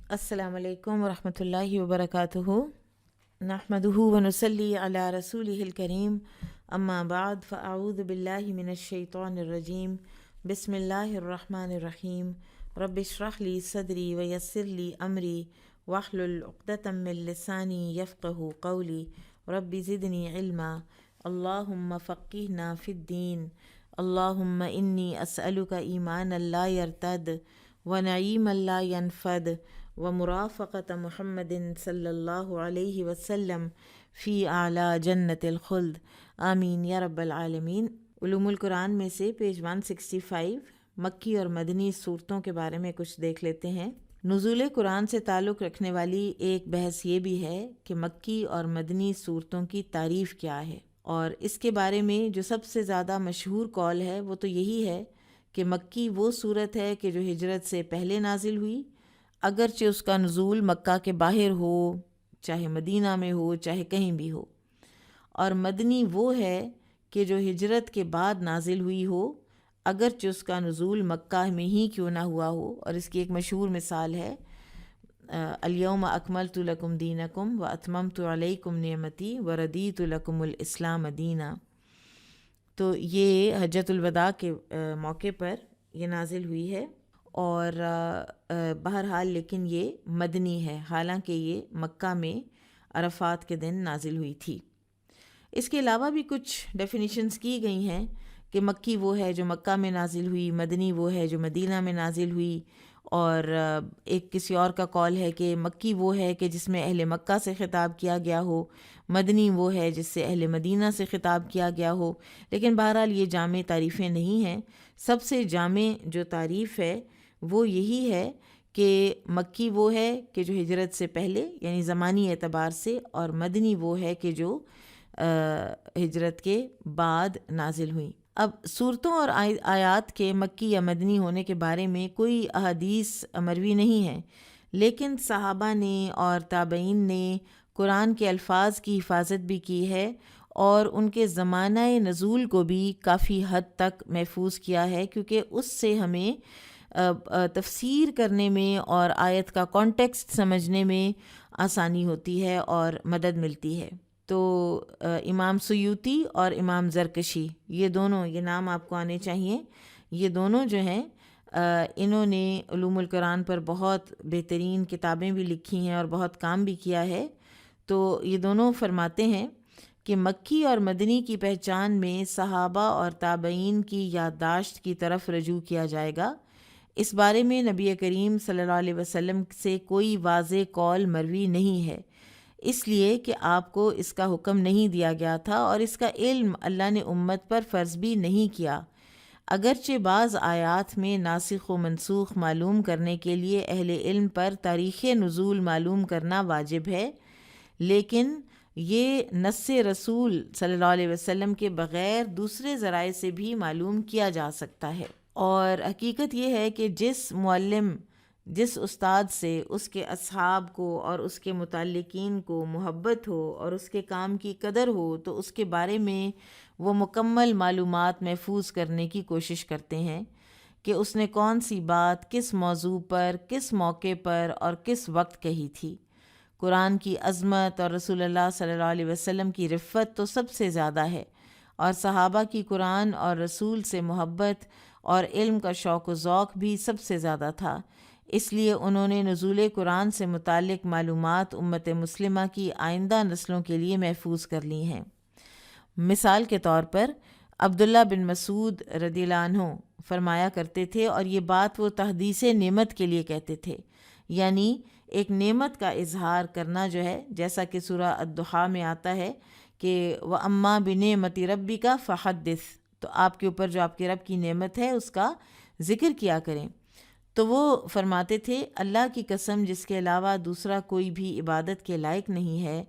السلام علیکم ورحمۃ اللہ وبرکاتہ۔ نحمدہ ونصلی علی رسولہ الکریم، اما بعد فاعوذ باللہ من الشیطان الرجیم، بسم اللہ الرحمن الرحیم۔ رب اشرح لی صدری ویسر لی امری واحلل عقدۃ من لسانی یفقہوا قولی، رب زدنی علما، اللہم فقہنا فی الدین، اللہم انی اسألک ایمانا لا یرتد ونعیما لا ینفد ومرافقۃ محمد صلی اللہ علیہ وسلم فی اعلیٰ جنت الخلد، آمین یا رب العالمین۔ علوم القرآن میں سے پیج 165 مکی اور مدنی صورتوں کے بارے میں کچھ دیکھ لیتے ہیں۔ نزول قرآن سے تعلق رکھنے والی ایک بحث یہ بھی ہے کہ مکی اور مدنی صورتوں کی تعریف کیا ہے، اور اس کے بارے میں جو سب سے زیادہ مشہور قول ہے وہ تو یہی ہے کہ مکی وہ صورت ہے کہ جو ہجرت سے پہلے نازل ہوئی، اگرچہ اس کا نزول مکہ کے باہر ہو، چاہے مدینہ میں ہو، چاہے کہیں بھی ہو، اور مدنی وہ ہے کہ جو ہجرت کے بعد نازل ہوئی ہو، اگرچہ اس کا نزول مکہ میں ہی کیوں نہ ہوا ہو۔ اور اس کی ایک مشہور مثال ہے الیوم اکملت لکم دینکم واتممت علیکم نعمتی وردیت لکم الاسلام دینا۔ تو یہ حجۃ الوداع کے موقع پر یہ نازل ہوئی ہے، اور بہرحال لیکن یہ مدنی ہے، حالانکہ یہ مکہ میں عرفات کے دن نازل ہوئی تھی۔ اس کے علاوہ بھی کچھ ڈیفینیشنز کی گئی ہیں کہ مکی وہ ہے جو مکہ میں نازل ہوئی، مدنی وہ ہے جو مدینہ میں نازل ہوئی، اور ایک کسی اور کا قول ہے کہ مکی وہ ہے کہ جس میں اہل مکہ سے خطاب کیا گیا ہو، مدنی وہ ہے جس سے اہل مدینہ سے خطاب کیا گیا ہو۔ لیکن بہرحال یہ جامع تعریفیں نہیں ہیں۔ سب سے جامع جو تعریف ہے وہ یہی ہے کہ مکی وہ ہے کہ جو ہجرت سے پہلے یعنی زمانی اعتبار سے، اور مدنی وہ ہے کہ جو ہجرت کے بعد نازل ہوئیں۔ اب صورتوں اور آیات کے مکی یا مدنی ہونے کے بارے میں کوئی احادیث مروی نہیں ہے، لیکن صحابہ نے اور تابعین نے قرآن کے الفاظ کی حفاظت بھی کی ہے، اور ان کے زمانہ نزول کو بھی کافی حد تک محفوظ کیا ہے، کیونکہ اس سے ہمیں تفسیر کرنے میں اور آیت کا کانٹیکسٹ سمجھنے میں آسانی ہوتی ہے اور مدد ملتی ہے۔ تو امام سیوطی اور امام زرکشی، یہ دونوں، یہ نام آپ کو آنے چاہیے، یہ دونوں جو ہیں انہوں نے علوم القرآن پر بہت بہترین کتابیں بھی لکھی ہیں اور بہت کام بھی کیا ہے۔ تو یہ دونوں فرماتے ہیں کہ مکی اور مدنی کی پہچان میں صحابہ اور تابعین کی یادداشت کی طرف رجوع کیا جائے گا۔ اس بارے میں نبی کریم صلی اللہ علیہ وسلم سے کوئی واضح قول مروی نہیں ہے، اس لیے کہ آپ کو اس کا حکم نہیں دیا گیا تھا، اور اس کا علم اللہ نے امت پر فرض بھی نہیں کیا۔ اگرچہ بعض آیات میں ناسخ و منسوخ معلوم کرنے کے لیے اہل علم پر تاریخ نزول معلوم کرنا واجب ہے، لیکن یہ نص رسول صلی اللہ علیہ وسلم کے بغیر دوسرے ذرائع سے بھی معلوم کیا جا سکتا ہے۔ اور حقیقت یہ ہے کہ جس معلم، جس استاد سے اس کے اصحاب کو اور اس کے متعلقین کو محبت ہو اور اس کے کام کی قدر ہو، تو اس کے بارے میں وہ مکمل معلومات محفوظ کرنے کی کوشش کرتے ہیں کہ اس نے کون سی بات کس موضوع پر، کس موقع پر اور کس وقت کہی تھی۔ قرآن کی عظمت اور رسول اللہ صلی اللہ علیہ وسلم کی رفت تو سب سے زیادہ ہے، اور صحابہ کی قرآن اور رسول سے محبت اور علم کا شوق و ذوق بھی سب سے زیادہ تھا، اس لیے انہوں نے نزول قرآن سے متعلق معلومات امت مسلمہ کی آئندہ نسلوں کے لیے محفوظ کر لی ہیں۔ مثال کے طور پر عبداللہ بن مسعود رضی اللہ عنہ فرمایا کرتے تھے، اور یہ بات وہ تحدیث نعمت کے لیے کہتے تھے، یعنی ایک نعمت کا اظہار کرنا جو ہے، جیسا کہ سورہ الضحیٰ میں آتا ہے کہ وَأَمَّا بِنِعْمَةِ رَبِّكَ فَحَدِّثْ، تو آپ کے اوپر جو آپ کے رب کی نعمت ہے اس کا ذکر کیا کریں۔ تو وہ فرماتے تھے اللہ کی قسم جس کے علاوہ دوسرا کوئی بھی عبادت کے لائق نہیں ہے،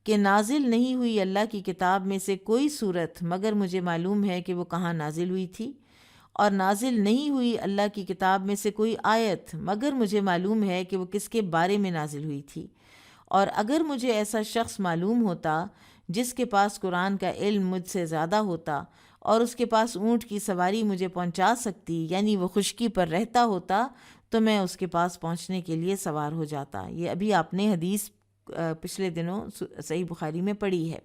کہ نازل نہیں ہوئی اللہ کی کتاب میں سے کوئی صورت مگر مجھے معلوم ہے کہ وہ کہاں نازل ہوئی تھی، اور نازل نہیں ہوئی اللہ کی کتاب میں سے کوئی آیت مگر مجھے معلوم ہے کہ وہ کس کے بارے میں نازل ہوئی تھی، اور اگر مجھے ایسا شخص معلوم ہوتا جس کے پاس قرآن کا علم مجھ سے زیادہ ہوتا اور اس کے پاس اونٹ کی سواری مجھے پہنچا سکتی، یعنی وہ خشکی پر رہتا ہوتا، تو میں اس کے پاس پہنچنے کے لیے سوار ہو جاتا. یہ ابھی آپ نے حدیث پچھلے دنوں صحیح بخاری میں پڑھی ہے.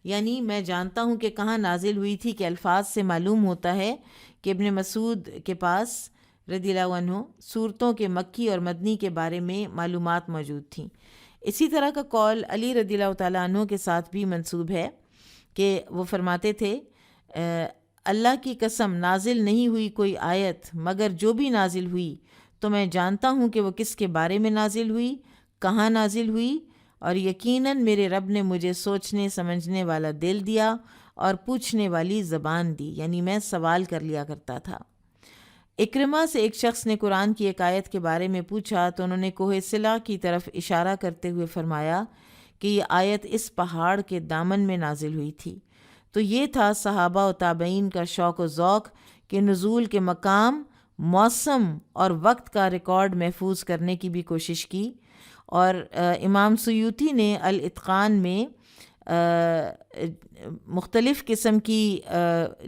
یعنی میں جانتا ہوں کہ کہاں نازل ہوئی تھی، کہ الفاظ سے معلوم ہوتا ہے کہ ابن مسعود کے پاس رضی اللہ عنہ سورتوں کے مکی اور مدنی کے بارے میں معلومات موجود تھیں. اسی طرح کا قول علی رضی اللہ تعالیٰ عنہ کے ساتھ بھی منسوب ہے کہ وہ فرماتے تھے اللہ کی قسم نازل نہیں ہوئی کوئی آیت مگر جو بھی نازل ہوئی تو میں جانتا ہوں کہ وہ کس کے بارے میں نازل ہوئی، کہاں نازل ہوئی، اور یقیناً میرے رب نے مجھے سوچنے سمجھنے والا دل دیا اور پوچھنے والی زبان دی. یعنی میں سوال کر لیا کرتا تھا. اکرمہ سے ایک شخص نے قرآن کی ایک آیت کے بارے میں پوچھا تو انہوں نے کوہ صلا کی طرف اشارہ کرتے ہوئے فرمایا کہ یہ آیت اس پہاڑ کے دامن میں نازل ہوئی تھی. تو یہ تھا صحابہ و تابعین کا شوق و ذوق کہ نزول کے مقام، موسم اور وقت کا ریکارڈ محفوظ کرنے کی بھی کوشش کی. اور امام سیوطی نے الاتقان میں مختلف قسم کی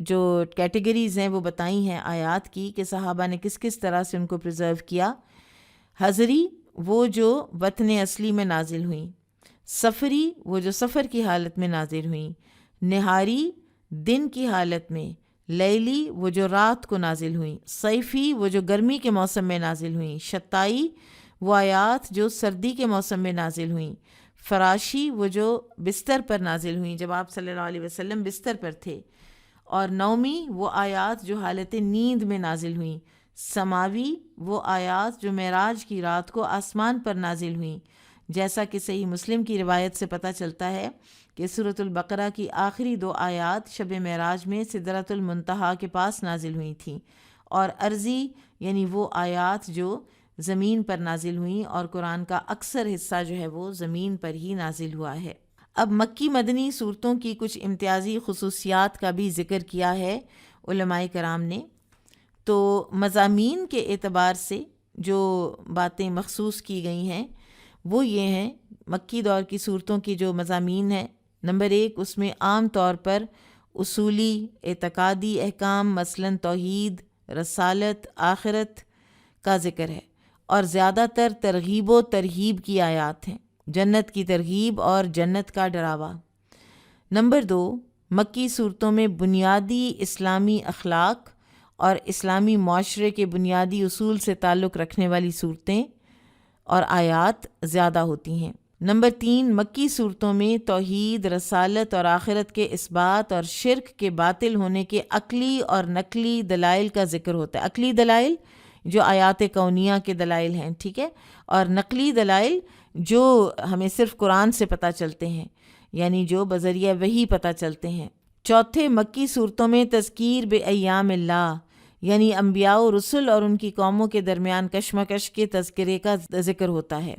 جو کیٹیگریز ہیں وہ بتائی ہیں آیات کی کہ صحابہ نے کس کس طرح سے ان کو پریزرو کیا. حضری وہ جو وطن اصلی میں نازل ہوئیں، سفری وہ جو سفر کی حالت میں نازل ہوئیں، نہاری دن کی حالت میں، لیلی وہ جو رات کو نازل ہوئیں، صیفی وہ جو گرمی کے موسم میں نازل ہوئیں، شتائی وہ آیات جو سردی کے موسم میں نازل ہوئیں، فراشی وہ جو بستر پر نازل ہوئیں جب آپ صلی اللہ علیہ وسلم بستر پر تھے، اور نومی وہ آیات جو حالت نیند میں نازل ہوئیں، سماوی وہ آیات جو معراج کی رات کو آسمان پر نازل ہوئیں. جیسا کہ صحیح مسلم کی روایت سے پتہ چلتا ہے کہ سورۃ البقرہ کی آخری 2 آیات شب معراج میں سدرۃ المنتہا کے پاس نازل ہوئی تھیں، اور ارضی یعنی وہ آیات جو زمین پر نازل ہوئیں، اور قرآن کا اکثر حصہ جو ہے وہ زمین پر ہی نازل ہوا ہے. اب مکی مدنی صورتوں کی کچھ امتیازی خصوصیات کا بھی ذکر کیا ہے علماء کرام نے. تو مضامین کے اعتبار سے جو باتیں مخصوص کی گئی ہیں وہ یہ ہیں. مکی دور کی صورتوں کی جو مضامین ہیں، نمبر 1 اس میں عام طور پر اصولی اعتقادی احکام مثلاً توحید، رسالت، آخرت کا ذکر ہے، اور زیادہ تر ترغیب و ترہیب کی آیات ہیں، جنت کی ترغیب اور جنت کا ڈراوا. نمبر 2 مکی صورتوں میں بنیادی اسلامی اخلاق اور اسلامی معاشرے کے بنیادی اصول سے تعلق رکھنے والی صورتیں اور آیات زیادہ ہوتی ہیں. نمبر 3 مکی صورتوں میں توحید، رسالت اور آخرت کے اثبات اور شرک کے باطل ہونے کے عقلی اور نقلی دلائل کا ذکر ہوتا ہے. عقلی دلائل جو آیات کونیہ کے دلائل ہیں، ٹھیک ہے، اور نقلی دلائل جو ہمیں صرف قرآن سے پتہ چلتے ہیں، یعنی جو بذریعہ وحی پتہ چلتے ہیں. چوتھے مکی صورتوں میں تذکیر بایام اللہ یعنی انبیاء و رسل اور ان کی قوموں کے درمیان کشمکش کے تذکرے کا ذکر ہوتا ہے.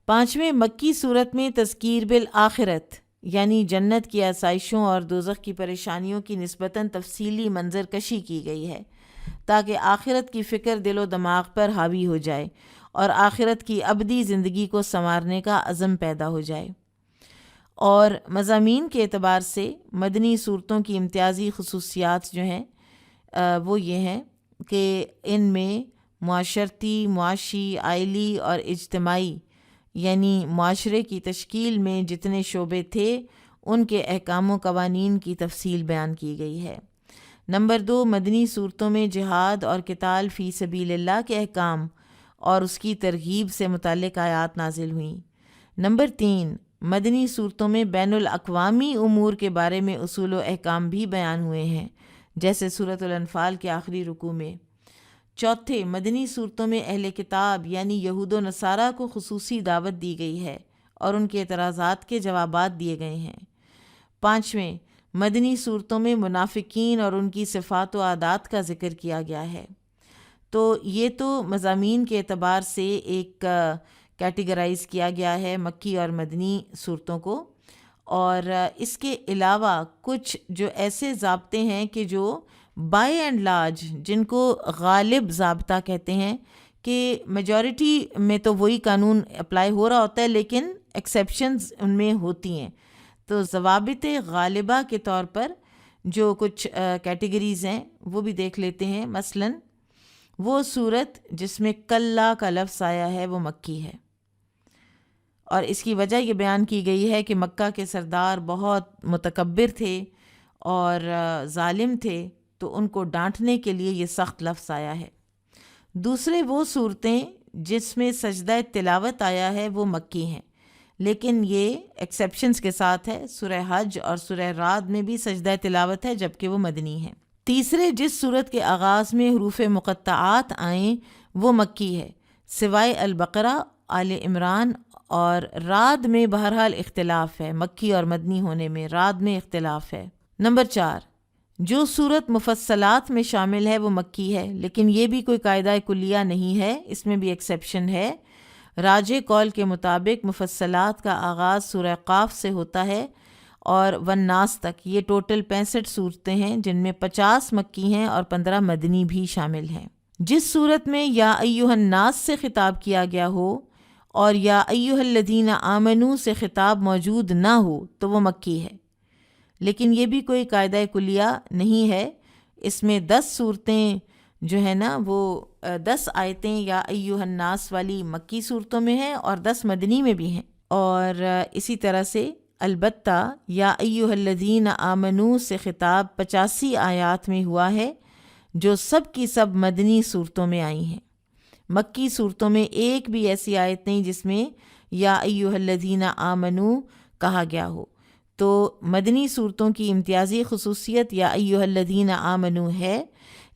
5ویں مکی صورت میں تذکیر بالآخرت یعنی جنت کی آسائشوں اور دوزخ کی پریشانیوں کی نسبتاً تفصیلی منظر کشی کی گئی ہے تاکہ آخرت کی فکر دل و دماغ پر حاوی ہو جائے اور آخرت کی ابدی زندگی کو سنوارنے کا عزم پیدا ہو جائے. اور مضامین کے اعتبار سے مدنی صورتوں کی امتیازی خصوصیات جو ہیں وہ یہ ہیں کہ ان میں معاشرتی، معاشی، عائلی اور اجتماعی یعنی معاشرے کی تشکیل میں جتنے شعبے تھے ان کے احکام و قوانین کی تفصیل بیان کی گئی ہے. نمبر 2 مدنی صورتوں میں جہاد اور قتال فی سبیل اللہ کے احکام اور اس کی ترغیب سے متعلق آیات نازل ہوئیں. نمبر 3 مدنی صورتوں میں بین الاقوامی امور کے بارے میں اصول و احکام بھی بیان ہوئے ہیں جیسے سورۃ الانفال کے آخری رکوع میں. چوتھے مدنی صورتوں میں اہل کتاب یعنی یہود و نصارہ کو خصوصی دعوت دی گئی ہے اور ان کے اعتراضات کے جوابات دیے گئے ہیں. 5ویں مدنی صورتوں میں منافقین اور ان کی صفات و عادات کا ذکر کیا گیا ہے. تو یہ تو مضامین کے اعتبار سے ایک کیٹیگرائز کیا گیا ہے مکی اور مدنی صورتوں کو. اور اس کے علاوہ کچھ جو ایسے ضابطے ہیں کہ جو بائی اینڈ لارج جن کو غالب ضابطہ کہتے ہیں کہ میجورٹی میں تو وہی قانون اپلائی ہو رہا ہوتا ہے لیکن ایکسیپشنز ان میں ہوتی ہیں. تو ضوابط غالبہ کے طور پر جو کچھ کیٹیگریز ہیں وہ بھی دیکھ لیتے ہیں. مثلاً وہ صورت جس میں کلا کا لفظ آیا ہے وہ مکی ہے، اور اس کی وجہ یہ بیان کی گئی ہے کہ مکہ کے سردار بہت متکبر تھے اور ظالم تھے، تو ان کو ڈانٹنے کے لیے یہ سخت لفظ آیا ہے۔ دوسرے وہ صورتیں جس میں سجدہ تلاوت آیا ہے وہ مکی ہیں، لیکن یہ ایکسیپشنز کے ساتھ ہے۔ سورہ حج اور سورہ رعد میں بھی سجدہ تلاوت ہے جبکہ وہ مدنی ہے۔ تیسرے جس صورت کے آغاز میں حروف مقطعات آئیں وہ مکی ہے، سوائے البقرہ، آل عمران اور رعد میں بہرحال اختلاف ہے، مکی اور مدنی ہونے میں رعد میں اختلاف ہے۔ نمبر 4، جو صورت مفصلات میں شامل ہے وہ مکی ہے، لیکن یہ بھی کوئی قاعدہ کلیہ نہیں ہے، اس میں بھی ایکسیپشن ہے۔ راجح قول کے مطابق مفصلات کا آغاز سورہ قاف سے ہوتا ہے اور والناس تک، یہ ٹوٹل 65 صورتیں ہیں جن میں 50 مکی ہیں اور 15 مدنی بھی شامل ہیں۔ جس صورت میں یا ایھا الناس سے خطاب کیا گیا ہو اور یا ایھا الذین آمنوا سے خطاب موجود نہ ہو تو وہ مکی ہے، لیکن یہ بھی کوئی قاعدہ کلیہ نہیں ہے۔ اس میں 10 صورتیں جو ہے نا وہ 10 آیتیں یا ایھا الناس والی مکی صورتوں میں ہیں اور 10 مدنی میں بھی ہیں، اور اسی طرح سے البتہ یا ایھا الذین آمنوا سے خطاب 85 آیات میں ہوا ہے جو سب کی سب مدنی صورتوں میں آئی ہیں۔ مکی صورتوں میں ایک بھی ایسی آیت نہیں جس میں یا ایھا الذین آمنوا کہا گیا ہو، تو مدنی صورتوں کی امتیازی خصوصیت یا ایھا الذین آمنوا ہے،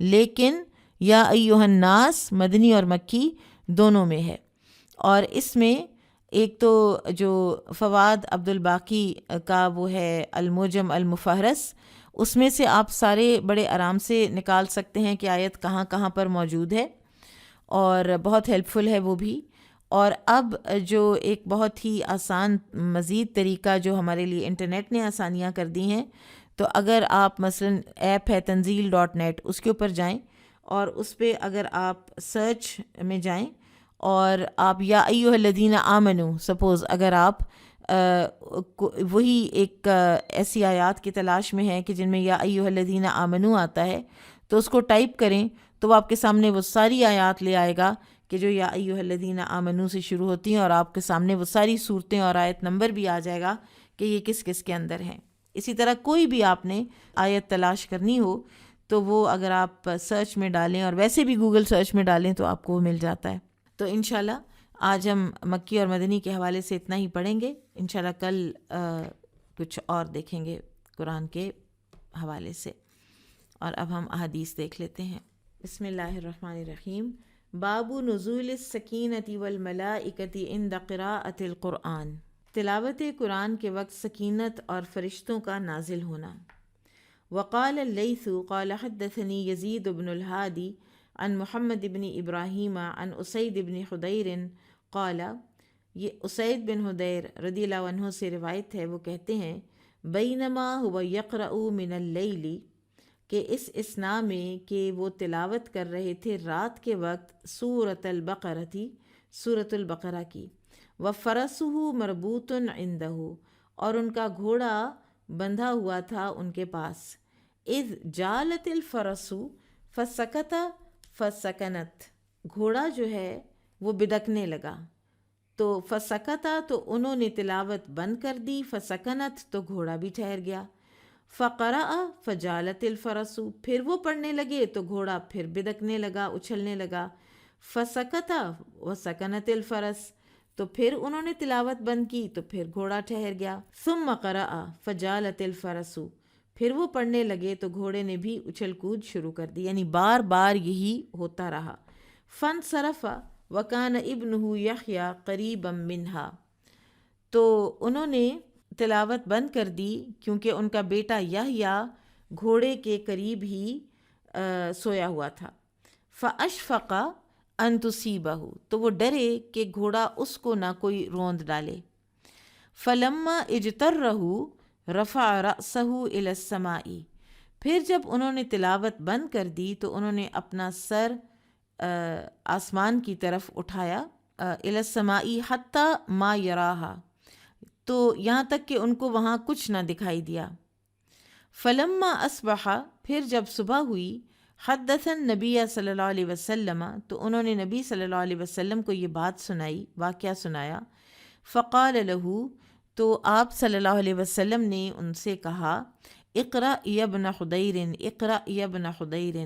لیکن یا ایھا الناس مدنی اور مکی دونوں میں ہے۔ اور اس میں ایک تو جو فواد عبد الباقی کا وہ ہے المعجم المفہرس، اس میں سے آپ سارے بڑے آرام سے نکال سکتے ہیں کہ آیت کہاں کہاں پر موجود ہے، اور بہت ہیلپ فل ہے وہ بھی۔ اور اب جو ایک بہت ہی آسان مزید طریقہ جو ہمارے لیے انٹرنیٹ نے آسانیاں کر دی ہیں، تو اگر آپ مثلاً ایپ ہے تنزیل.net، اس کے اوپر جائیں اور اس پہ اگر آپ سرچ میں جائیں اور آپ یا ایھا الذین آمنوا، سپوز اگر آپ وہی ایک ایسی آیات کی تلاش میں ہیں کہ جن میں یا ایھا الذین آمنوا آتا ہے، تو اس کو ٹائپ کریں تو وہ آپ کے سامنے وہ ساری آیات لے آئے گا کہ جو یا ایھا الذین آمنوا سے شروع ہوتی ہیں، اور آپ کے سامنے وہ ساری صورتیں اور آیت نمبر بھی آ جائے گا کہ یہ کس کس کے اندر ہیں۔ اسی طرح کوئی بھی آپ نے آیت تلاش کرنی ہو تو وہ اگر آپ سرچ میں ڈالیں، اور ویسے بھی گوگل سرچ میں ڈالیں تو آپ کو وہ مل جاتا ہے۔ تو انشاءاللہ آج ہم مکی اور مدنی کے حوالے سے اتنا ہی پڑھیں گے، انشاءاللہ کل کچھ اور دیکھیں گے قرآن کے حوالے سے۔ اور اب ہم احادیث دیکھ لیتے ہیں۔ بسم اللہ الرحمن الرحیم۔ باب نزول السکینۃ والملائکۃ عند قراءۃ القرآن، تلاوت قرآن کے وقت سکینت اور فرشتوں کا نازل ہونا۔ وقال اللیث قال حدثنی یزید بن الہادی عن محمد بن ابراہیم عن اسید بن حدیر قال، یہ اسید بن حدیر رضی اللہ عنہ سے روایت ہے، وہ کہتے ہیں بینما هو یقرأ من اللیل، کہ اس اسنا میں کہ وہ تلاوت کر رہے تھے رات کے وقت سورۃ البقرہ تھی، سورۃ البقرہ کی، وفرسہ مربوط عندہ، اور ان کا گھوڑا بندھا ہوا تھا ان کے پاس، اذ جالت الفرس فسکت فسکنت، گھوڑا جو ہے وہ بدکنے لگا، تو فسکتا تو انہوں نے تلاوت بند کر دی، فسکنت تو گھوڑا بھی ٹھہر گیا، فقرأ فجالت الفرس، پھر وہ پڑھنے لگے تو گھوڑا پھر بدکنے لگا، اچھلنے لگا، فسکتا وسکنت الفرس، تو پھر انہوں نے تلاوت بند کی تو پھر گھوڑا ٹھہر گیا، ثم قرأ فجالت الفرس، پھر وہ پڑھنے لگے تو گھوڑے نے بھی اچھل کود شروع کر دی، یعنی بار بار یہی ہوتا رہا۔ فانصرف وکان ابنہ یحییٰ قریبا منہا، تو انہوں نے تلاوت بند کر دی کیونکہ ان کا بیٹا یحییٰ گھوڑے کے قریب ہی سویا ہوا تھا۔ فاشفق ان تصیبہ، تو وہ ڈرے کہ گھوڑا اس کو نہ کوئی روند ڈالے۔ فلما اجترہ رفع رأسہ الی السماء، پھر جب انہوں نے تلاوت بند کر دی تو انہوں نے اپنا سر آسمان کی طرف اٹھایا، الی السماء حتی ما یراہا، تو یہاں تک کہ ان کو وہاں کچھ نہ دکھائی دیا۔ فلما اصبح، پھر جب صبح ہوئی، حدثن نبی صلی اللہ علیہ وسلم، تو انہوں نے نبی صلی اللہ علیہ وسلم کو یہ بات سنائی، واقعہ سنایا. فقال لہ، تو آپ صلی اللہ علیہ وسلم نے ان سے کہا، اقرأ یا ابن حدیر، اقرأ یا ابن حدیر،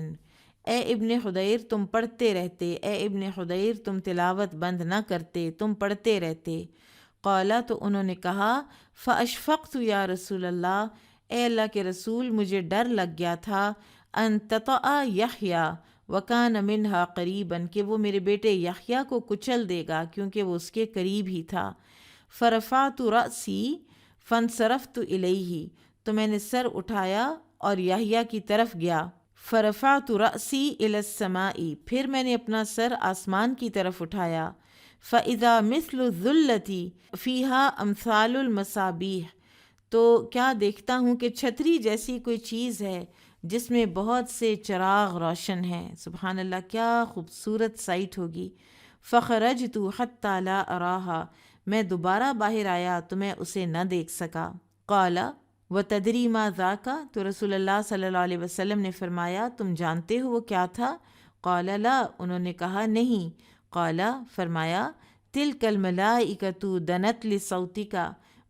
اے ابن حدیر تم پڑھتے رہتے، اے ابن حدیر تم تلاوت بند نہ کرتے، تم پڑھتے رہتے. قالا، تو انہوں نے کہا، فاشفقت یا رسول اللہ، اے اللہ کے رسول مجھے ڈر لگ گیا تھا، ان تطأ یحییٰ وکان منہا قریبا، کہ وہ میرے بیٹے یحییٰ کو کچل دے گا کیونکہ وہ اس کے قریب ہی تھا. فرفعت رأسی فانصرفت الیہ، تو میں نے سر اٹھایا اور یحییٰ کی طرف گیا. فرفعت رأسی الی السماء، پھر میں نے اپنا سر آسمان کی طرف اٹھایا. فاذا مثل الظلة فیہا امثال المصابیح، تو کیا دیکھتا ہوں کہ چھتری جیسی کوئی چیز ہے جس میں بہت سے چراغ روشن ہیں. سبحان اللہ، کیا خوبصورت سائٹ ہوگی. فخرجت حتی لا اراہا، میں دوبارہ باہر آیا تو میں اسے نہ دیکھ سکا. قال وتدری ما ذاک، تو رسول اللہ صلی اللہ علیہ وسلم نے فرمایا تم جانتے ہو وہ کیا تھا؟ قال لا، انہوں نے کہا نہیں. قال، فرمایا، تلک الملائکۃ دنت لصوتک،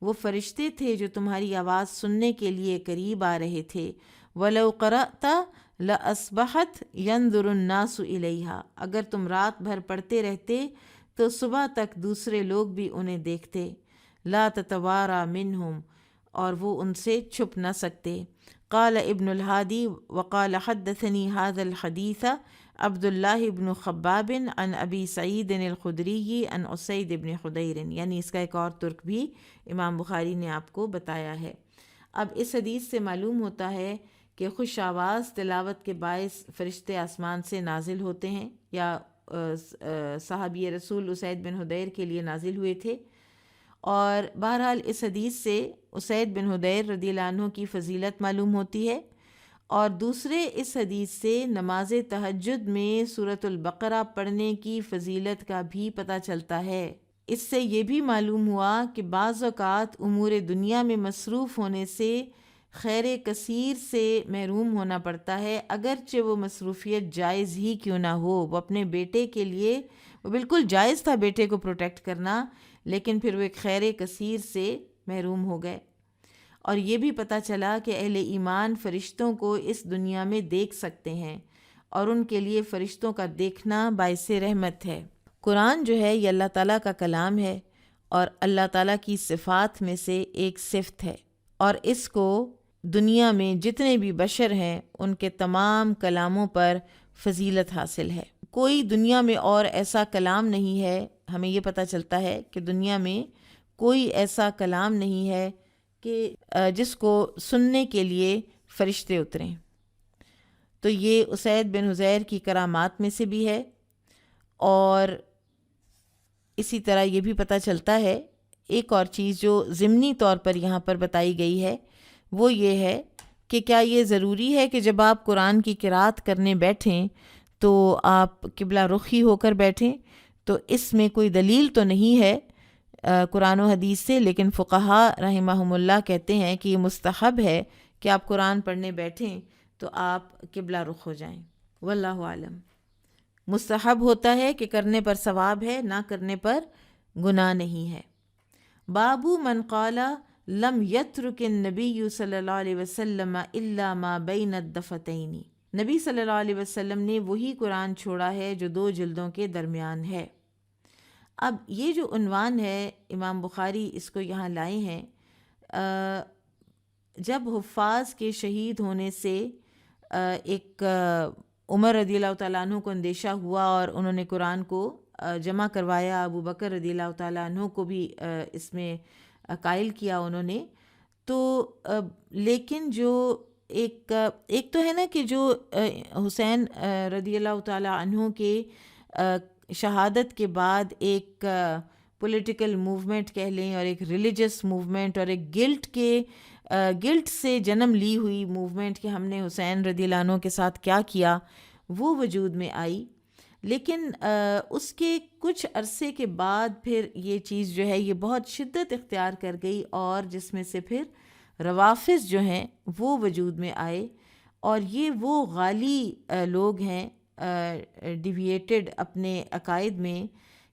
وہ فرشتے تھے جو تمہاری آواز سننے کے لیے قریب آ رہے تھے. وَلَوْ قَرَأْتَ لَأَصْبَحَتْ يَنْظُرُ النَّاسُ إِلَيْهَا، اگر تم رات بھر پڑھتے رہتے تو صبح تک دوسرے لوگ بھی انہیں دیکھتے. لَا تَتَوَارَى مِنْهُمْ، اور وہ ان سے چھپ نہ سکتے. قال ابن الہادی وقال حدثني هذا الحديث عبد الله بن خباب عن ابی سعید الخدری عن اسید بن حدیر، یعنی اس کا ایک اور ترک بھی امام بخاری نے آپ کو بتایا ہے. اب اس حدیث سے معلوم ہوتا ہے کہ خوش آواز تلاوت کے باعث فرشتے آسمان سے نازل ہوتے ہیں، یا صحابی رسول اسید بن حدیر کے لیے نازل ہوئے تھے. اور بہرحال اس حدیث سے اسید بن حدیر رضی اللہ عنہ کی فضیلت معلوم ہوتی ہے. اور دوسرے اس حدیث سے نماز تہجد میں سورۃ البقرہ پڑھنے کی فضیلت کا بھی پتہ چلتا ہے. اس سے یہ بھی معلوم ہوا کہ بعض اوقات امور دنیا میں مصروف ہونے سے خیر کثیر سے محروم ہونا پڑتا ہے، اگرچہ وہ مصروفیت جائز ہی کیوں نہ ہو. وہ اپنے بیٹے کے لیے وہ بالکل جائز تھا بیٹے کو پروٹیکٹ کرنا، لیکن پھر وہ ایک خیر کثیر سے محروم ہو گئے. اور یہ بھی پتہ چلا کہ اہل ایمان فرشتوں کو اس دنیا میں دیکھ سکتے ہیں، اور ان کے لیے فرشتوں کا دیکھنا باعث رحمت ہے. قرآن جو ہے یہ اللہ تعالیٰ کا کلام ہے، اور اللہ تعالیٰ کی صفات میں سے ایک صفت ہے، اور اس کو دنیا میں جتنے بھی بشر ہیں ان کے تمام کلاموں پر فضیلت حاصل ہے. کوئی دنیا میں اور ایسا کلام نہیں ہے، ہمیں یہ پتہ چلتا ہے کہ دنیا میں کوئی ایسا کلام نہیں ہے کہ جس کو سننے کے لیے فرشتے اتریں. تو یہ اسید بن حدیر کی کرامات میں سے بھی ہے. اور اسی طرح یہ بھی پتہ چلتا ہے ایک اور چیز جو ضمنی طور پر یہاں پر بتائی گئی ہے، وہ یہ ہے کہ کیا یہ ضروری ہے کہ جب آپ قرآن کی قرأت کرنے بیٹھیں تو آپ قبلہ رخی ہو کر بیٹھیں؟ تو اس میں کوئی دلیل تو نہیں ہے قرآن و حدیث سے، لیکن فقہا رحمہم اللہ کہتے ہیں کہ یہ مستحب ہے کہ آپ قرآن پڑھنے بیٹھیں تو آپ قبلہ رخ ہو جائیں. واللہ عالم. مستحب ہوتا ہے کہ کرنے پر ثواب ہے، نہ کرنے پر گناہ نہیں ہے. بابو من قال لم یترک النبی صلی اللہ علیہ وسلم الا ما بین الدفتین، نبی صلی اللہ علیہ وسلم نے وہی قرآن چھوڑا ہے جو دو جلدوں کے درمیان ہے. اب یہ جو عنوان ہے امام بخاری اس کو یہاں لائے ہیں. جب حفاظ کے شہید ہونے سے ایک عمر رضی اللہ تعالیٰ عنہ کو اندیشہ ہوا اور انہوں نے قرآن کو جمع کروایا، ابو بکر رضی اللہ تعالیٰ عنہ کو بھی اس میں قائل کیا انہوں نے. تو لیکن جو ایک تو ہے نا کہ جو حسین رضی اللہ تعالیٰ عنہ کے شہادت کے بعد ایک پولیٹیکل موومنٹ کہہ لیں، اور ایک ریلیجس موومنٹ، اور ایک گلٹ سے جنم لی ہوئی موومنٹ کہ ہم نے حسین رضی اللہ عنہ کے ساتھ کیا کیا، وہ وجود میں آئی. لیکن اس کے کچھ عرصے کے بعد پھر یہ چیز جو ہے یہ بہت شدت اختیار کر گئی، اور جس میں سے پھر روافظ جو ہیں وہ وجود میں آئے. اور یہ وہ غالی لوگ ہیں ڈیویٹڈ اپنے عقائد میں،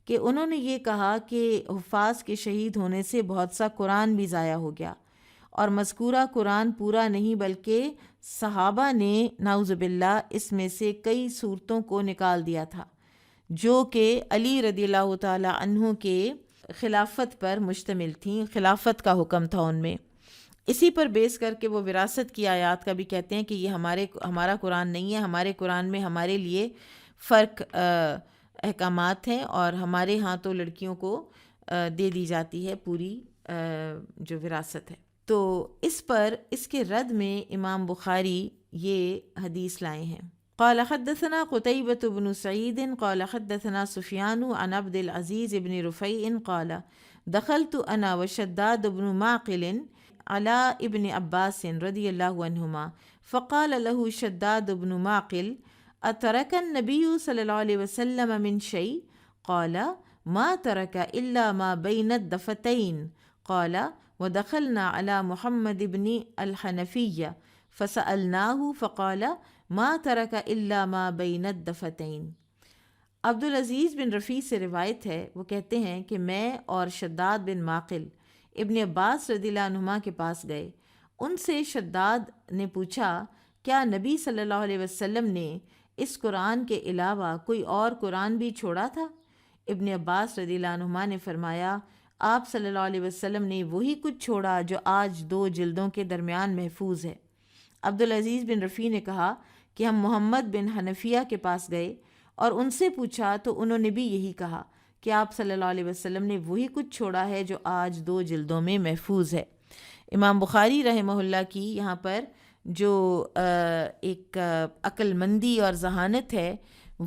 کہ انہوں نے یہ کہا کہ حفاظ کے شہید ہونے سے بہت سا قرآن بھی ضائع ہو گیا، اور مذکورہ قرآن پورا نہیں بلکہ صحابہ نے نعوذ باللہ اس میں سے کئی صورتوں کو نکال دیا تھا جو کہ علی رضی اللہ تعالی عنہ کے خلافت پر مشتمل تھیں، خلافت کا حکم تھا ان میں۔ اسی پر بیس کر کے وہ وراثت کی آیات کا بھی کہتے ہیں کہ یہ ہمارا قرآن نہیں ہے، ہمارے قرآن میں ہمارے لیے فرق احکامات ہیں، اور ہمارے ہاں تو لڑکیوں کو دے دی جاتی ہے پوری جو وراثت ہے۔ تو اس پر اس کے رد میں امام بخاری یہ حدیث لائے ہیں۔ قال حدثنا قتيبة بن سعيد قال حدثنا سفيان عن عبد العزيز بن رفيع قال دخلت أنا وشداد بن معقل على ابن عباس رضي الله عنهما فقال له شداد بن معقل أترك النبي صلى الله عليه وسلم من شيء؟ قال ما ترك إلا ما بين الدفتين. قال ودخلنا على محمد بن الحنفية فسألناه فقال ما ترك الا ما بین الدفتین۔ عبدالعزیز بن رفیع سے روایت ہے، وہ کہتے ہیں کہ میں اور شداد بن معقل ابن عباس رضی اللہ عنہما کے پاس گئے۔ ان سے شداد نے پوچھا کیا نبی صلی اللہ علیہ وسلم نے اس قرآن کے علاوہ کوئی اور قرآن بھی چھوڑا تھا؟ ابن عباس رضی اللہ عنہما نے فرمایا آپ صلی اللہ علیہ وسلم نے وہی کچھ چھوڑا جو آج 2 جلدوں کے درمیان محفوظ ہے۔ عبدالعزیز بن رفیع نے کہا کہ ہم محمد بن حنفیہ کے پاس گئے اور ان سے پوچھا تو انہوں نے بھی یہی کہا کہ آپ صلی اللہ علیہ وسلم نے وہی کچھ چھوڑا ہے جو آج 2 جلدوں میں محفوظ ہے۔ امام بخاری رحمہ اللہ کی یہاں پر جو ایک عقل مندی اور ذہانت ہے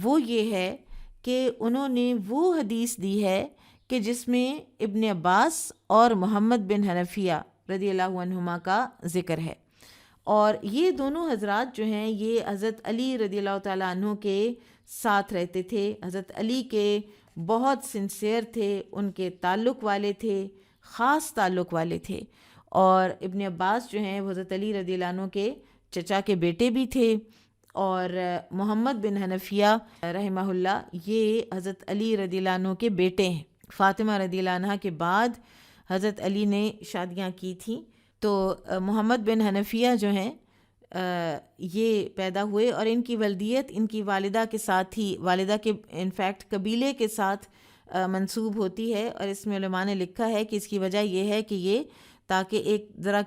وہ یہ ہے کہ انہوں نے وہ حدیث دی ہے کہ جس میں ابن عباس اور محمد بن حنفیہ رضی اللہ عنہما کا ذکر ہے، اور یہ دونوں حضرات جو ہیں یہ حضرت علی رضی اللہ تعالیٰ عنہ کے ساتھ رہتے تھے، حضرت علی کے بہت سنسیئر تھے، ان کے تعلق والے تھے، خاص تعلق والے تھے، اور ابن عباس جو ہیں وہ حضرت علی رضی اللہ عنہ کے چچا کے بیٹے بھی تھے، اور محمد بن حنفیہ رحمہ اللہ یہ حضرت علی رضی اللہ عنہ کے بیٹے ہیں۔ فاطمہ رضی اللہ عنہ کے بعد حضرت علی نے شادیاں کی تھیں، تو محمد بن حنفیہ جو ہیں یہ پیدا ہوئے، اور ان کی ولدیت ان کی والدہ کے ساتھ ہی، والدہ کے انفیکٹ قبیلے کے ساتھ منسوب ہوتی ہے، اور اس میں علماء نے لکھا ہے کہ اس کی وجہ یہ ہے کہ یہ تاکہ ایک ذرا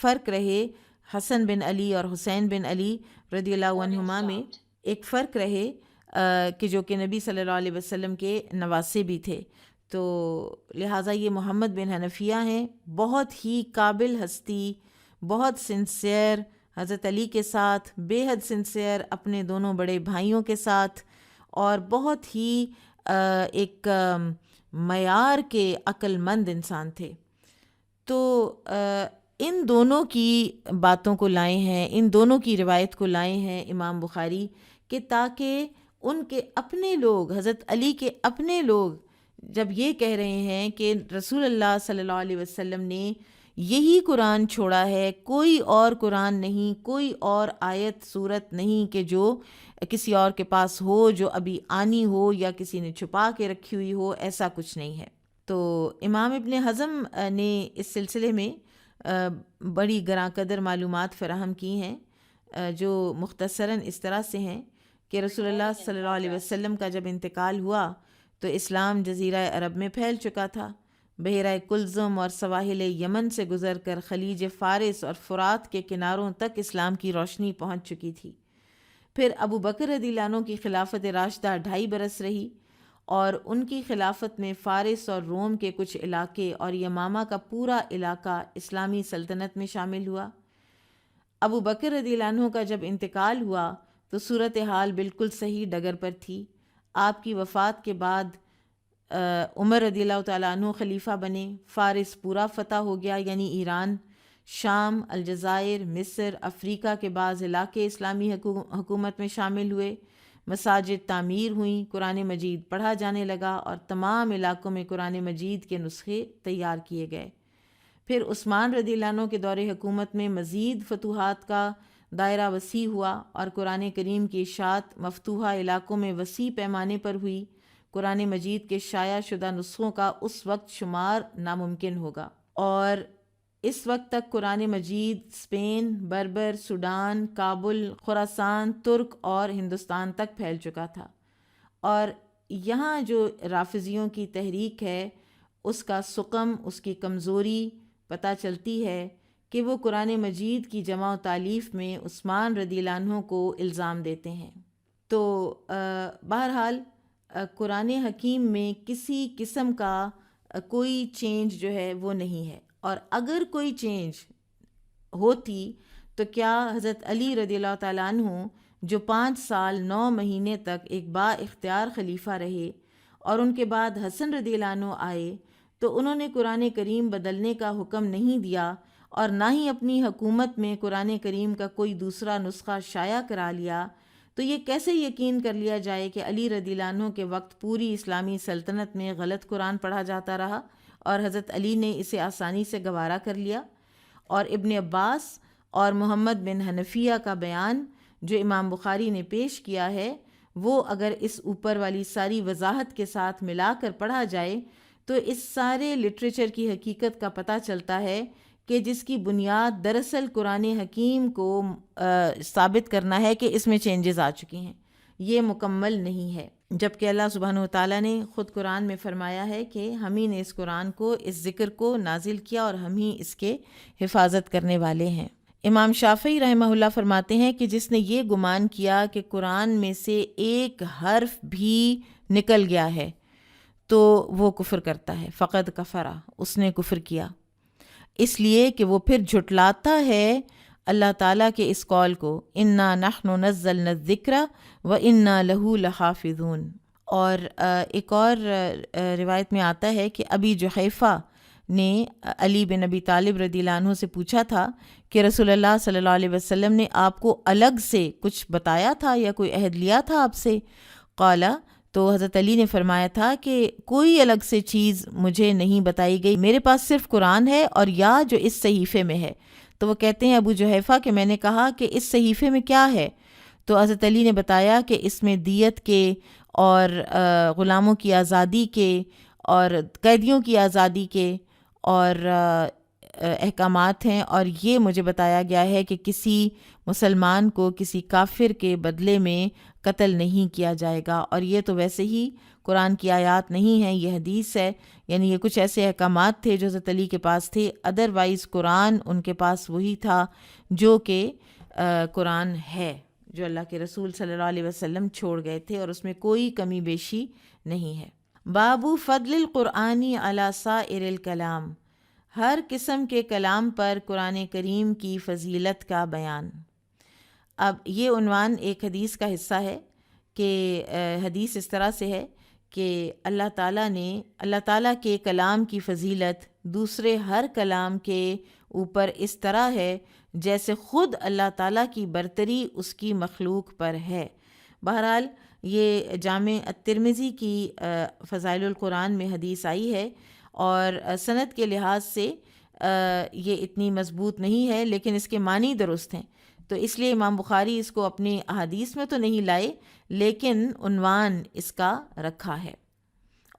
فرق رہے حسن بن علی اور حسین بن علی رضی اللہ عنہما میں ایک فرق رہے کہ جو کہ نبی صلی اللہ علیہ وسلم کے نواسے بھی تھے، تو لہٰذا یہ محمد بن حنفیہ ہیں، بہت ہی قابل ہستی، بہت سنسیئر حضرت علی کے ساتھ، بے حد سنسیئر اپنے دونوں بڑے بھائیوں کے ساتھ، اور بہت ہی ایک معیار کے عقل مند انسان تھے۔ تو ان دونوں کی باتوں کو لائے ہیں، ان دونوں کی روایت کو لائے ہیں امام بخاری کہ تاکہ ان کے اپنے لوگ، حضرت علی کے اپنے لوگ جب یہ کہہ رہے ہیں کہ رسول اللہ صلی اللہ علیہ وسلم نے یہی قرآن چھوڑا ہے، کوئی اور قرآن نہیں، کوئی اور آیت صورت نہیں کہ جو کسی اور کے پاس ہو، جو ابھی آنی ہو یا کسی نے چھپا کے رکھی ہوئی ہو، ایسا کچھ نہیں ہے۔ تو امام ابن حزم نے اس سلسلے میں بڑی گراں قدر معلومات فراہم کی ہیں، جو مختصراً اس طرح سے ہیں کہ رسول اللہ صلی اللہ علیہ وسلم کا جب انتقال ہوا تو اسلام جزیرہ عرب میں پھیل چکا تھا، بحیرہ کلزم اور سواحل یمن سے گزر کر خلیج فارس اور فرات کے کناروں تک اسلام کی روشنی پہنچ چکی تھی۔ پھر ابو بکر رضی اللہ عنہ کی خلافت راشدہ 2.5 برس رہی، اور ان کی خلافت میں فارس اور روم کے کچھ علاقے اور یمامہ کا پورا علاقہ اسلامی سلطنت میں شامل ہوا۔ ابو بکر رضی اللہ عنہ کا جب انتقال ہوا تو صورتحال بالکل صحیح ڈگر پر تھی۔ آپ کی وفات کے بعد عمر رضی اللہ تعالیٰ عنہ خلیفہ بنے، فارس پورا فتح ہو گیا، یعنی ایران، شام، الجزائر، مصر، افریقہ کے بعض علاقے اسلامی حکومت میں شامل ہوئے، مساجد تعمیر ہوئیں، قرآن مجید پڑھا جانے لگا، اور تمام علاقوں میں قرآن مجید کے نسخے تیار کیے گئے۔ پھر عثمان رضی اللہ عنہ کے دور حکومت میں مزید فتوحات کا دائرہ وسیع ہوا اور قرآن کریم کی اشاعت مفتوحہ علاقوں میں وسیع پیمانے پر ہوئی، قرآن مجید کے شائع شدہ نسخوں کا اس وقت شمار ناممکن ہوگا، اور اس وقت تک قرآن مجید اسپین، بربر، سوڈان، کابل، خراسان، ترک اور ہندوستان تک پھیل چکا تھا، اور یہاں جو رافضیوں کی تحریک ہے اس کا سقم، اس کی کمزوری پتہ چلتی ہے کہ وہ قرآن مجید کی جمع و تالیف میں عثمان رضی اللہ عنہ کو الزام دیتے ہیں۔ تو بہرحال قرآن حکیم میں کسی قسم کا کوئی چینج جو ہے وہ نہیں ہے، اور اگر کوئی چینج ہوتی تو کیا حضرت علی رضی اللہ تعالیٰ عنہ جو 5 سال 9 مہینے تک ایک با اختیار خلیفہ رہے اور ان کے بعد حسن رضی اللہ عنہ آئے تو انہوں نے قرآن کریم بدلنے کا حکم نہیں دیا، اور نہ ہی اپنی حکومت میں قرآن کریم کا کوئی دوسرا نسخہ شائع کرا لیا، تو یہ کیسے یقین کر لیا جائے کہ علی رضی اللہ عنہ کے وقت پوری اسلامی سلطنت میں غلط قرآن پڑھا جاتا رہا اور حضرت علی نے اسے آسانی سے گوارا کر لیا؟ اور ابن عباس اور محمد بن حنفیہ کا بیان جو امام بخاری نے پیش کیا ہے، وہ اگر اس اوپر والی ساری وضاحت کے ساتھ ملا کر پڑھا جائے تو اس سارے لٹریچر کی حقیقت کا پتہ چلتا ہے کہ جس کی بنیاد دراصل قرآن حکیم کو ثابت کرنا ہے کہ اس میں چینجز آ چکی ہیں، یہ مکمل نہیں ہے، جبکہ اللہ سبحانہ وتعالیٰ نے خود قرآن میں فرمایا ہے کہ ہم ہی نے اس قرآن کو، اس ذکر کو نازل کیا اور ہم ہی اس کے حفاظت کرنے والے ہیں۔ امام شافعی رحمہ اللہ فرماتے ہیں کہ جس نے یہ گمان کیا کہ قرآن میں سے ایک حرف بھی نکل گیا ہے تو وہ کفر کرتا ہے، فقد کفرا، اس نے کفر کیا، اس لیے کہ وہ پھر جھٹلاتا ہے اللہ تعالیٰ کے اس قول کو، انا نحن نزلنا الذکر وانا لہ لحافظون۔ اور ایک اور روایت میں آتا ہے کہ ابی جحیفہ نے علی بن ابی طالب رضی اللہ عنہ سے پوچھا تھا کہ رسول اللہ صلی اللہ علیہ وسلم نے آپ کو الگ سے کچھ بتایا تھا یا کوئی عہد لیا تھا آپ سے؟ قالا، تو حضرت علی نے فرمایا تھا کہ کوئی الگ سے چیز مجھے نہیں بتائی گئی، میرے پاس صرف قرآن ہے اور یا جو اس صحیفے میں ہے۔ تو وہ کہتے ہیں ابو جحیفہ کہ میں نے کہا کہ اس صحیفے میں کیا ہے؟ تو حضرت علی نے بتایا کہ اس میں دیت کے اور غلاموں کی آزادی کے اور قیدیوں کی آزادی کے اور احکامات ہیں، اور یہ مجھے بتایا گیا ہے کہ کسی مسلمان کو کسی کافر کے بدلے میں قتل نہیں کیا جائے گا، اور یہ تو ویسے ہی قرآن کی آیات نہیں ہیں، یہ حدیث ہے، یعنی یہ کچھ ایسے احکامات تھے جو حضرت علی کے پاس تھے، ادروائز قرآن ان کے پاس وہی تھا جو کہ قرآن ہے جو اللہ کے رسول صلی اللہ علیہ وسلم چھوڑ گئے تھے، اور اس میں کوئی کمی بیشی نہیں ہے۔ باب فضل القرآن علی سائر الکلام، ہر قسم کے کلام پر قرآن کریم کی فضیلت کا بیان۔ اب یہ عنوان ایک حدیث کا حصہ ہے کہ حدیث اس طرح سے ہے کہ اللہ تعالیٰ کے کلام کی فضیلت دوسرے ہر کلام کے اوپر اس طرح ہے جیسے خود اللہ تعالیٰ کی برتری اس کی مخلوق پر ہے۔ بہرحال یہ جامع الترمذی کی فضائل القرآن میں حدیث آئی ہے، اور سند کے لحاظ سے یہ اتنی مضبوط نہیں ہے، لیکن اس کے معنی درست ہیں، تو اس لیے امام بخاری اس کو اپنی احادیث میں تو نہیں لائے، لیکن عنوان اس کا رکھا ہے۔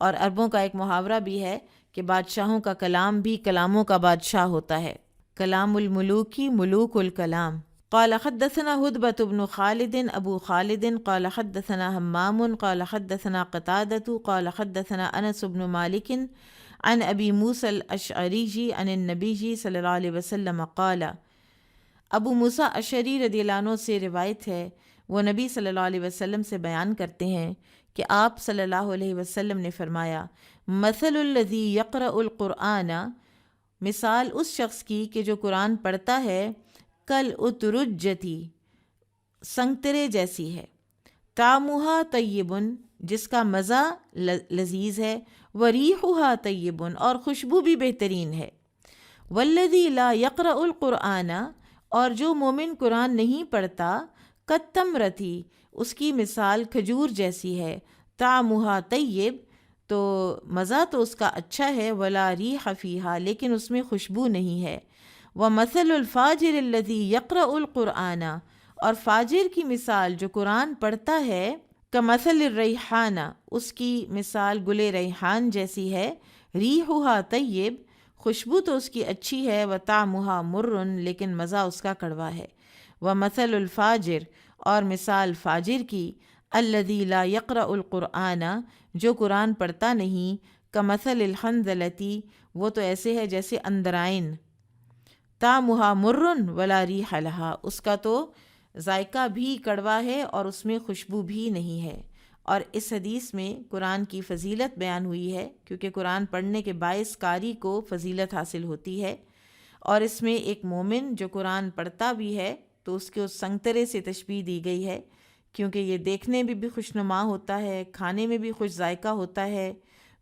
اور عربوں کا ایک محاورہ بھی ہے کہ بادشاہوں کا کلام بھی کلاموں کا بادشاہ ہوتا ہے، کلام الملوک ملوک الکلام۔ قال حدثنا هدبة بن خالد ابو خالد قال حدثنا همام قال حدثنا قتادة قال حدثنا انس بن مالك عن ابی موسیٰ الاشعری عن النبی صلی اللہ علیہ وسلم قال، ابو موسیٰ اشعری رضی اللہ عنہ سے روایت ہے، وہ نبی صلی اللہ علیہ وسلم سے بیان کرتے ہیں کہ آپ صلی اللہ علیہ وسلم نے فرمایا، مثل الذی یقرأ القرآن، مثال اس شخص کی کہ جو قرآن پڑھتا ہے، کل اترجتی، سنگترے جیسی ہے، طعمها طیب، جس کا مزہ لذیذ ہے، وریحها طیب، اور خوشبو بھی بہترین ہے، والذی لا یقرأ القرآن، اور جو مومن قرآن نہیں پڑھتا، کالتمرتی، اس کی مثال کھجور جیسی ہے، طعمها طیب، تو مزہ تو اس کا اچھا ہے، ولا ریح فیہا، لیکن اس میں خوشبو نہیں ہے، وَمَثَلُ الْفَاجِرِ الَّذِي يَقْرَأُ الْقُرْآنَ، اور فاجر کی مثال جو قرآن پڑھتا ہے، کَمَثَلِ الرَّيْحَانَ، اس کی مثال گل ریحان جیسی ہے، رِيحُهَا طیب، خوشبو تو اس کی اچھی ہے، وَطَعْمُهَا مُرٌّ، لیکن مزہ اس کا کڑوا ہے۔ وَمَثَلُ الْفَاجِرِ، اور مثال فاجر کی، الَّذِي لَا يَقْرَأُ الْقُرْآنَ، جو قرآن پڑھتا نہیں، کَمَثَلِ الْخَنْزَلَةِ، وہ تو ایسے ہے جیسے اندرائن، طعمها مر ولا ریح لها، اس کا تو ذائقہ بھی کڑوا ہے اور اس میں خوشبو بھی نہیں ہے۔ اور اس حدیث میں قرآن کی فضیلت بیان ہوئی ہے، کیونکہ قرآن پڑھنے کے باعث قاری کو فضیلت حاصل ہوتی ہے، اور اس میں ایک مومن جو قرآن پڑھتا بھی ہے تو اس کے اس سنگترے سے تشبیہ دی گئی ہے، کیونکہ یہ دیکھنے میں بھی خوشنما ہوتا ہے، کھانے میں بھی خوش ذائقہ ہوتا ہے،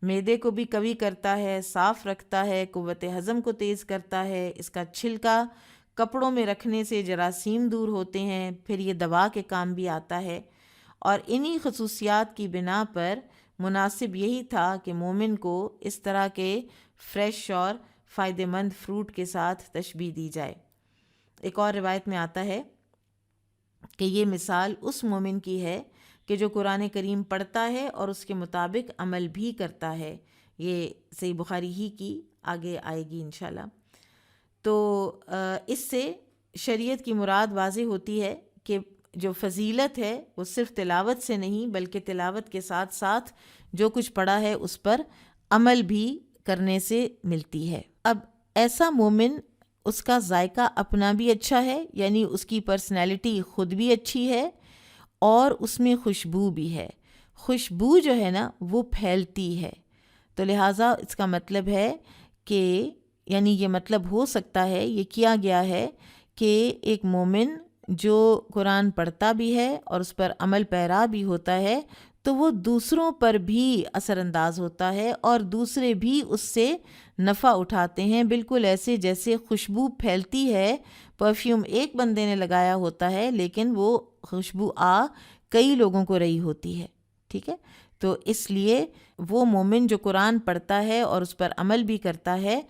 معدے کو بھی قوی کرتا ہے، صاف رکھتا ہے، قوت ہضم کو تیز کرتا ہے، اس کا چھلکا کپڑوں میں رکھنے سے جراثیم دور ہوتے ہیں، پھر یہ دوا کے کام بھی آتا ہے۔ اور انہی خصوصیات کی بنا پر مناسب یہی تھا کہ مومن کو اس طرح کے فریش اور فائدہ مند فروٹ کے ساتھ تشبیہ دی جائے۔ ایک اور روایت میں آتا ہے کہ یہ مثال اس مومن کی ہے کہ جو قرآن کریم پڑھتا ہے اور اس کے مطابق عمل بھی کرتا ہے۔ یہ صحیح بخاری ہی کی آگے آئے گی انشاءاللہ۔ تو اس سے شریعت کی مراد واضح ہوتی ہے کہ جو فضیلت ہے وہ صرف تلاوت سے نہیں، بلکہ تلاوت کے ساتھ ساتھ جو کچھ پڑھا ہے اس پر عمل بھی کرنے سے ملتی ہے۔ اب ایسا مومن، اس کا ذائقہ اپنا بھی اچھا ہے، یعنی اس کی پرسنالٹی خود بھی اچھی ہے اور اس میں خوشبو بھی ہے۔ خوشبو جو ہے نا وہ پھیلتی ہے، تو لہٰذا اس کا مطلب ہے کہ یعنی یہ مطلب ہو سکتا ہے، یہ کیا گیا ہے کہ ایک مومن جو قرآن پڑھتا بھی ہے اور اس پر عمل پیرا بھی ہوتا ہے تو وہ دوسروں پر بھی اثر انداز ہوتا ہے اور دوسرے بھی اس سے نفع اٹھاتے ہیں، بالکل ایسے جیسے خوشبو پھیلتی ہے، پرفیوم ایک بندے نے لگایا ہوتا ہے لیکن وہ خوشبو کئی لوگوں کو رہی ہوتی ہے، ٹھیک ہے۔ تو اس لیے وہ مومن جو قرآن پڑھتا ہے اور اس پر عمل بھی کرتا ہے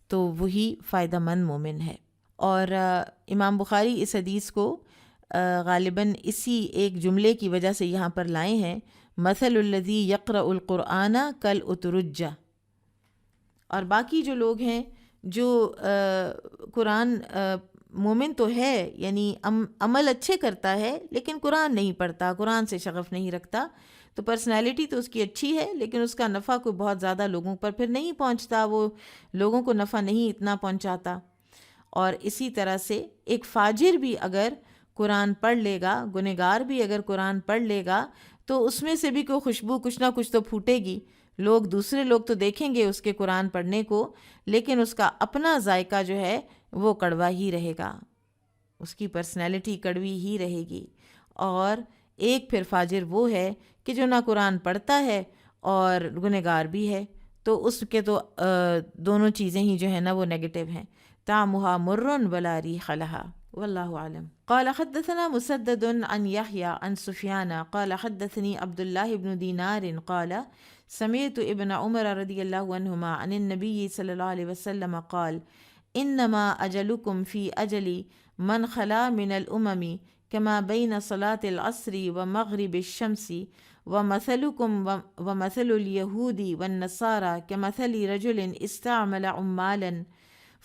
تو وہی فائدہ مند مومن ہے۔ اور امام بخاری اس حدیث کو غالباً اسی ایک جملے کی وجہ سے یہاں پر لائے ہیں، مثل الذی یقرأ القرآن کالعترجہ۔ اور باقی جو لوگ ہیں جو قرآن مومن تو ہے، یعنی عمل اچھے کرتا ہے لیکن قرآن نہیں پڑھتا، قرآن سے شغف نہیں رکھتا، تو پرسنالٹی تو اس کی اچھی ہے لیکن اس کا نفع کوئی بہت زیادہ لوگوں پر پھر نہیں پہنچتا، وہ لوگوں کو نفع نہیں اتنا پہنچاتا۔ اور اسی طرح سے ایک فاجر بھی اگر قرآن پڑھ لے گا، گنہگار بھی اگر قرآن پڑھ لے گا تو اس میں سے بھی کوئی خوشبو کچھ نہ کچھ تو پھوٹے گی، دوسرے لوگ تو دیکھیں گے اس کے قرآن پڑھنے کو، لیکن اس کا اپنا ذائقہ جو ہے وہ کڑوا ہی رہے گا، اس کی پرسنالٹی کڑوی ہی رہے گی۔ اور ایک پھر فاجر وہ ہے کہ جو نہ قرآن پڑھتا ہے اور گنہگار بھی ہے، تو اس کے تو دونوں چیزیں ہی جو ہے نا وہ نیگیٹو ہیں۔ طعمها مر ولا ریح لها واللہ اعلم۔ قال حدثنا مسدد عن يحيى عن سفيان قال حدثني عبد الله بن دينار قال سمعت ابن عمر رضي الله عنهما عن النبي صلى الله عليه وسلم قال انما اجلكم في اجل من خلا من الامم كما بين صلاة العصر ومغرب الشمس ومثلكم ومثل اليهود والنصارى كمثل رجل استعمل عمالا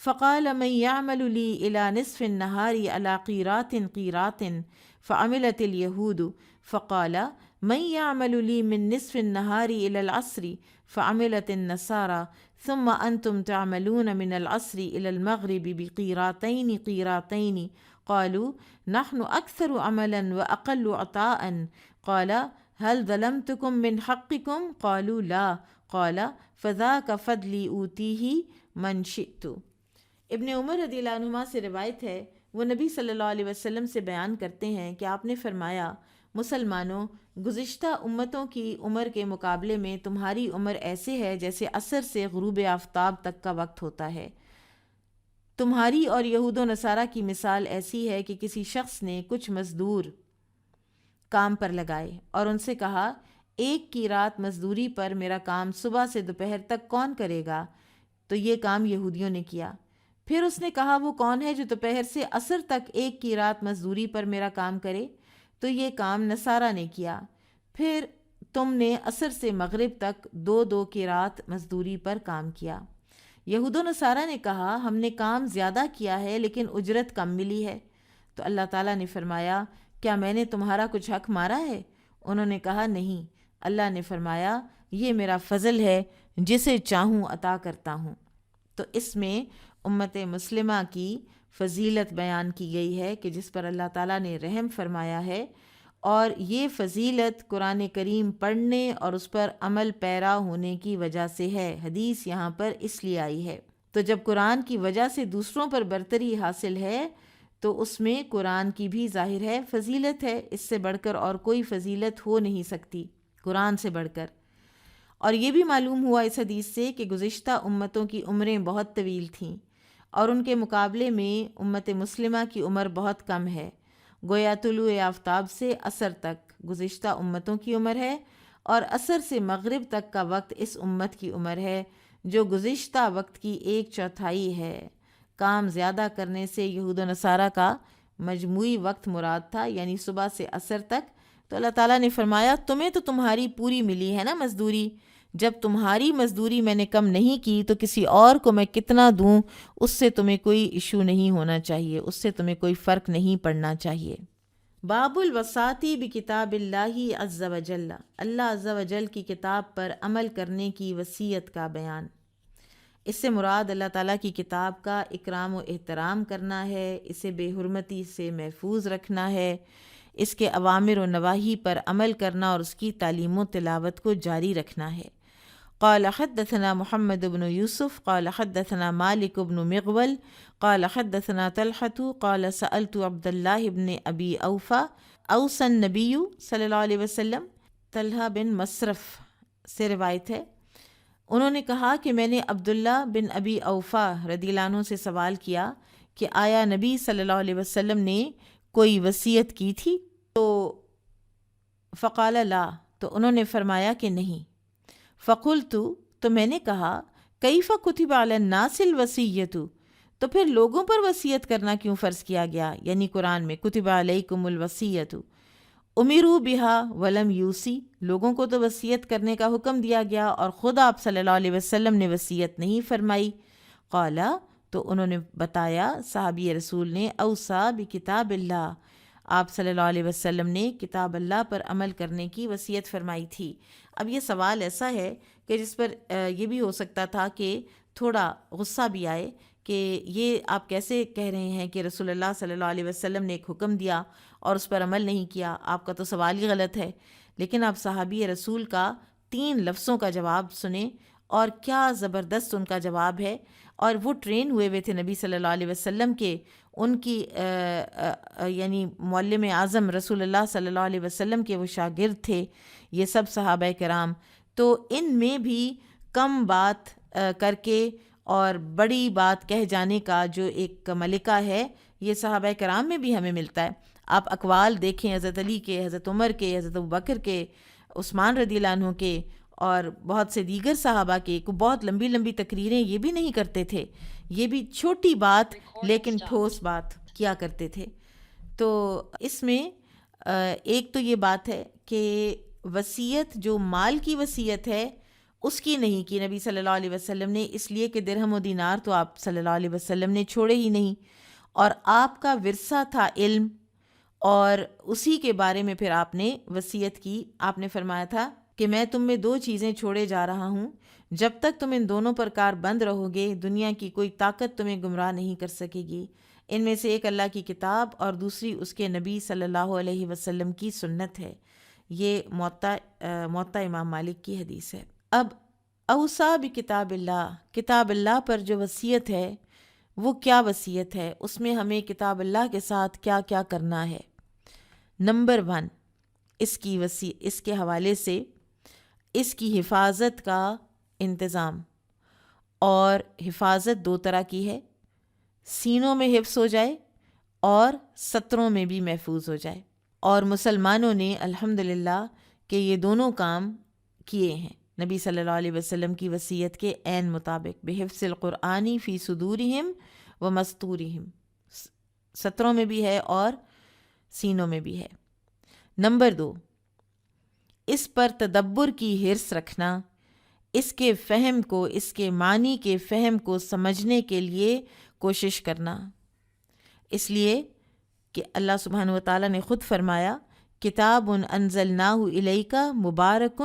فقال من يعمل لي إلى نصف النهار على قيراط فعملت اليهود فقال من يعمل لي من نصف النهار إلى العصر فعملت النصارى ثم أنتم تعملون من العصر إلى المغرب قيراطين قالوا نحن أكثر عملا وأقل عطاء قال هل ظلمتكم من حقكم قالوا لا قال فذاك فضلي أوتيه من شئت۔ ابن عمر رضی اللہ عنہما سے روایت ہے، وہ نبی صلی اللہ علیہ وسلم سے بیان کرتے ہیں کہ آپ نے فرمایا، مسلمانوں، گزشتہ امتوں کی عمر کے مقابلے میں تمہاری عمر ایسے ہے جیسے عصر سے غروب آفتاب تک کا وقت ہوتا ہے۔ تمہاری اور یہود و نصارہ کی مثال ایسی ہے کہ کسی شخص نے کچھ مزدور کام پر لگائے اور ان سے کہا، ایک کی رات مزدوری پر میرا کام صبح سے دوپہر تک کون کرے گا؟ تو یہ کام یہودیوں نے کیا۔ پھر اس نے کہا وہ کون ہے جو دوپہر سے عصر تک ایک کی رات مزدوری پر میرا کام کرے؟ تو یہ کام نصارہ نے کیا۔ پھر تم نے عصر سے مغرب تک 2 کی رات مزدوری پر کام کیا۔ یہود و نصارہ نے کہا ہم نے کام زیادہ کیا ہے لیکن اجرت کم ملی ہے۔ تو اللہ تعالیٰ نے فرمایا کیا میں نے تمہارا کچھ حق مارا ہے؟ انہوں نے کہا نہیں۔ اللہ نے فرمایا یہ میرا فضل ہے، جسے چاہوں عطا کرتا ہوں۔ تو اس میں امت مسلمہ کی فضیلت بیان کی گئی ہے کہ جس پر اللہ تعالیٰ نے رحم فرمایا ہے، اور یہ فضیلت قرآن کریم پڑھنے اور اس پر عمل پیرا ہونے کی وجہ سے ہے۔ حدیث یہاں پر اس لیے آئی ہے۔ تو جب قرآن کی وجہ سے دوسروں پر برتری حاصل ہے تو اس میں قرآن کی بھی ظاہر ہے فضیلت ہے۔ اس سے بڑھ کر اور کوئی فضیلت ہو نہیں سکتی قرآن سے بڑھ کر۔ اور یہ بھی معلوم ہوا اس حدیث سے کہ گزشتہ امتوں کی عمریں بہت طویل تھیں اور ان کے مقابلے میں امت مسلمہ کی عمر بہت کم ہے۔ گویا طلوع آفتاب سے عصر تک گزشتہ امتوں کی عمر ہے، اور عصر سے مغرب تک کا وقت اس امت کی عمر ہے جو گزشتہ وقت کی 1/4 ہے۔ کام زیادہ کرنے سے یہود و نصارہ کا مجموعی وقت مراد تھا، یعنی صبح سے عصر تک۔ تو اللہ تعالیٰ نے فرمایا تمہیں تو تمہاری پوری ملی ہے نا مزدوری، جب تمہاری مزدوری میں نے کم نہیں کی تو کسی اور کو میں کتنا دوں اس سے تمہیں کوئی ایشو نہیں ہونا چاہیے، اس سے تمہیں کوئی فرق نہیں پڑنا چاہیے۔ باب الوصاتی بکتاب اللہ عز وجل، اللہ عز وجل کی کتاب پر عمل کرنے کی وصیت کا بیان۔ اس سے مراد اللہ تعالیٰ کی کتاب کا اکرام و احترام کرنا ہے، اسے بے حرمتی سے محفوظ رکھنا ہے، اس کے اوامر و نواہی پر عمل کرنا اور اس کی تعلیم و تلاوت کو جاری رکھنا ہے۔ قال حدثنا محمد بن یوسف قال حدثنا مالک بن مغول قال حدثنا طلحة قال سألت عبد الله بن ابی اوفا اوصى النبی صلی اللہ علیہ وسلم، طلحہ بن مصرف سے روایت ہے، انہوں نے کہا کہ میں نے عبداللہ بن ابی اوفا رضی اللہ عنہ سے سوال کیا کہ آیا نبی صلی اللہ علیہ وسلم نے کوئی وصیت کی تھی؟ تو فقال لا، تو انہوں نے فرمایا کہ نہیں۔ فقلت، تو میں نے کہا کیف کتب علی الناس الوصیۃ، تو پھر لوگوں پر وصیت کرنا کیوں فرض کیا گیا؟ یعنی قرآن میں کتب علیکم الوصیۃ امروا بها ولم یوصی، لوگوں کو تو وصیت کرنے کا حکم دیا گیا اور خود آپ صلی اللہ علیہ وسلم نے وصیت نہیں فرمائی۔ قال، تو انہوں نے بتایا صحابی رسول نے، اوصی بکتاب اللہ، آپ صلی اللہ علیہ وسلم نے کتاب اللہ پر عمل کرنے کی وصیت فرمائی تھی۔ اب یہ سوال ایسا ہے کہ جس پر یہ بھی ہو سکتا تھا کہ تھوڑا غصہ بھی آئے کہ یہ آپ کیسے کہہ رہے ہیں کہ رسول اللہ صلی اللہ علیہ وسلم نے ایک حکم دیا اور اس پر عمل نہیں کیا، آپ کا تو سوال ہی غلط ہے۔ لیکن آپ صحابی رسول کا 3 لفظوں کا جواب سنیں، اور کیا زبردست ان کا جواب ہے، اور وہ ٹرین ہوئے تھے نبی صلی اللہ علیہ وسلم کے، ان کی یعنی معلم اعظم رسول اللہ صلی اللہ علیہ وسلم کے وہ شاگرد تھے یہ سب صحابہ کرام۔ تو ان میں بھی کم بات کر کے اور بڑی بات کہہ جانے کا جو ایک ملکہ ہے، یہ صحابہ کرام میں بھی ہمیں ملتا ہے۔ آپ اقوال دیکھیں حضرت علی کے، حضرت عمر کے، حضرت ابوبکر کے، عثمان رضی اللہ عنہ کے، اور بہت سے دیگر صحابہ کے، کو بہت لمبی لمبی تقریریں یہ بھی نہیں کرتے تھے، یہ بھی چھوٹی بات لیکن ٹھوس بات کیا کرتے تھے۔ تو اس میں ایک تو یہ بات ہے کہ وصیت جو مال کی وصیت ہے اس کی نہیں کی نبی صلی اللہ علیہ وسلم نے، اس لیے کہ درہم و دینار تو آپ صلی اللہ علیہ وسلم نے چھوڑے ہی نہیں، اور آپ کا ورثہ تھا علم، اور اسی کے بارے میں پھر آپ نے وصیت کی۔ آپ نے فرمایا تھا کہ میں تم میں 2 چیزیں چھوڑے جا رہا ہوں، جب تک تم ان دونوں پر کار بند رہو گے دنیا کی کوئی طاقت تمہیں گمراہ نہیں کر سکے گی۔ ان میں سے ایک اللہ کی کتاب اور دوسری اس کے نبی صلی اللہ علیہ وسلم کی سنت ہے۔ یہ موطا امام مالک کی حدیث ہے۔ اب اوصی بکتاب اللہ، کتاب اللہ پر جو وصیت ہے وہ کیا وصیت ہے، اس میں ہمیں کتاب اللہ کے ساتھ کیا کیا کرنا ہے۔ نمبر 1، اس کے حوالے سے اس کی حفاظت کا انتظام، اور حفاظت 2 طرح کی ہے، سینوں میں حفظ ہو جائے اور سطروں میں بھی محفوظ ہو جائے، اور مسلمانوں نے الحمدللہ کہ یہ دونوں کام کیے ہیں نبی صلی اللہ علیہ وسلم کی وصیت کے عین مطابق۔ بحفظ القرآن فی صدورہم و مستورہم، سطروں میں بھی ہے اور سینوں میں بھی ہے۔ نمبر 2، اس پر تدبر کی حرص رکھنا، اس کے فہم کو، اس کے معنی کے فہم کو سمجھنے کے لیے کوشش کرنا، اس لیے کہ اللہ سبحانہ وتعالیٰ نے خود فرمایا کتاب انزلناہ الیک مبارک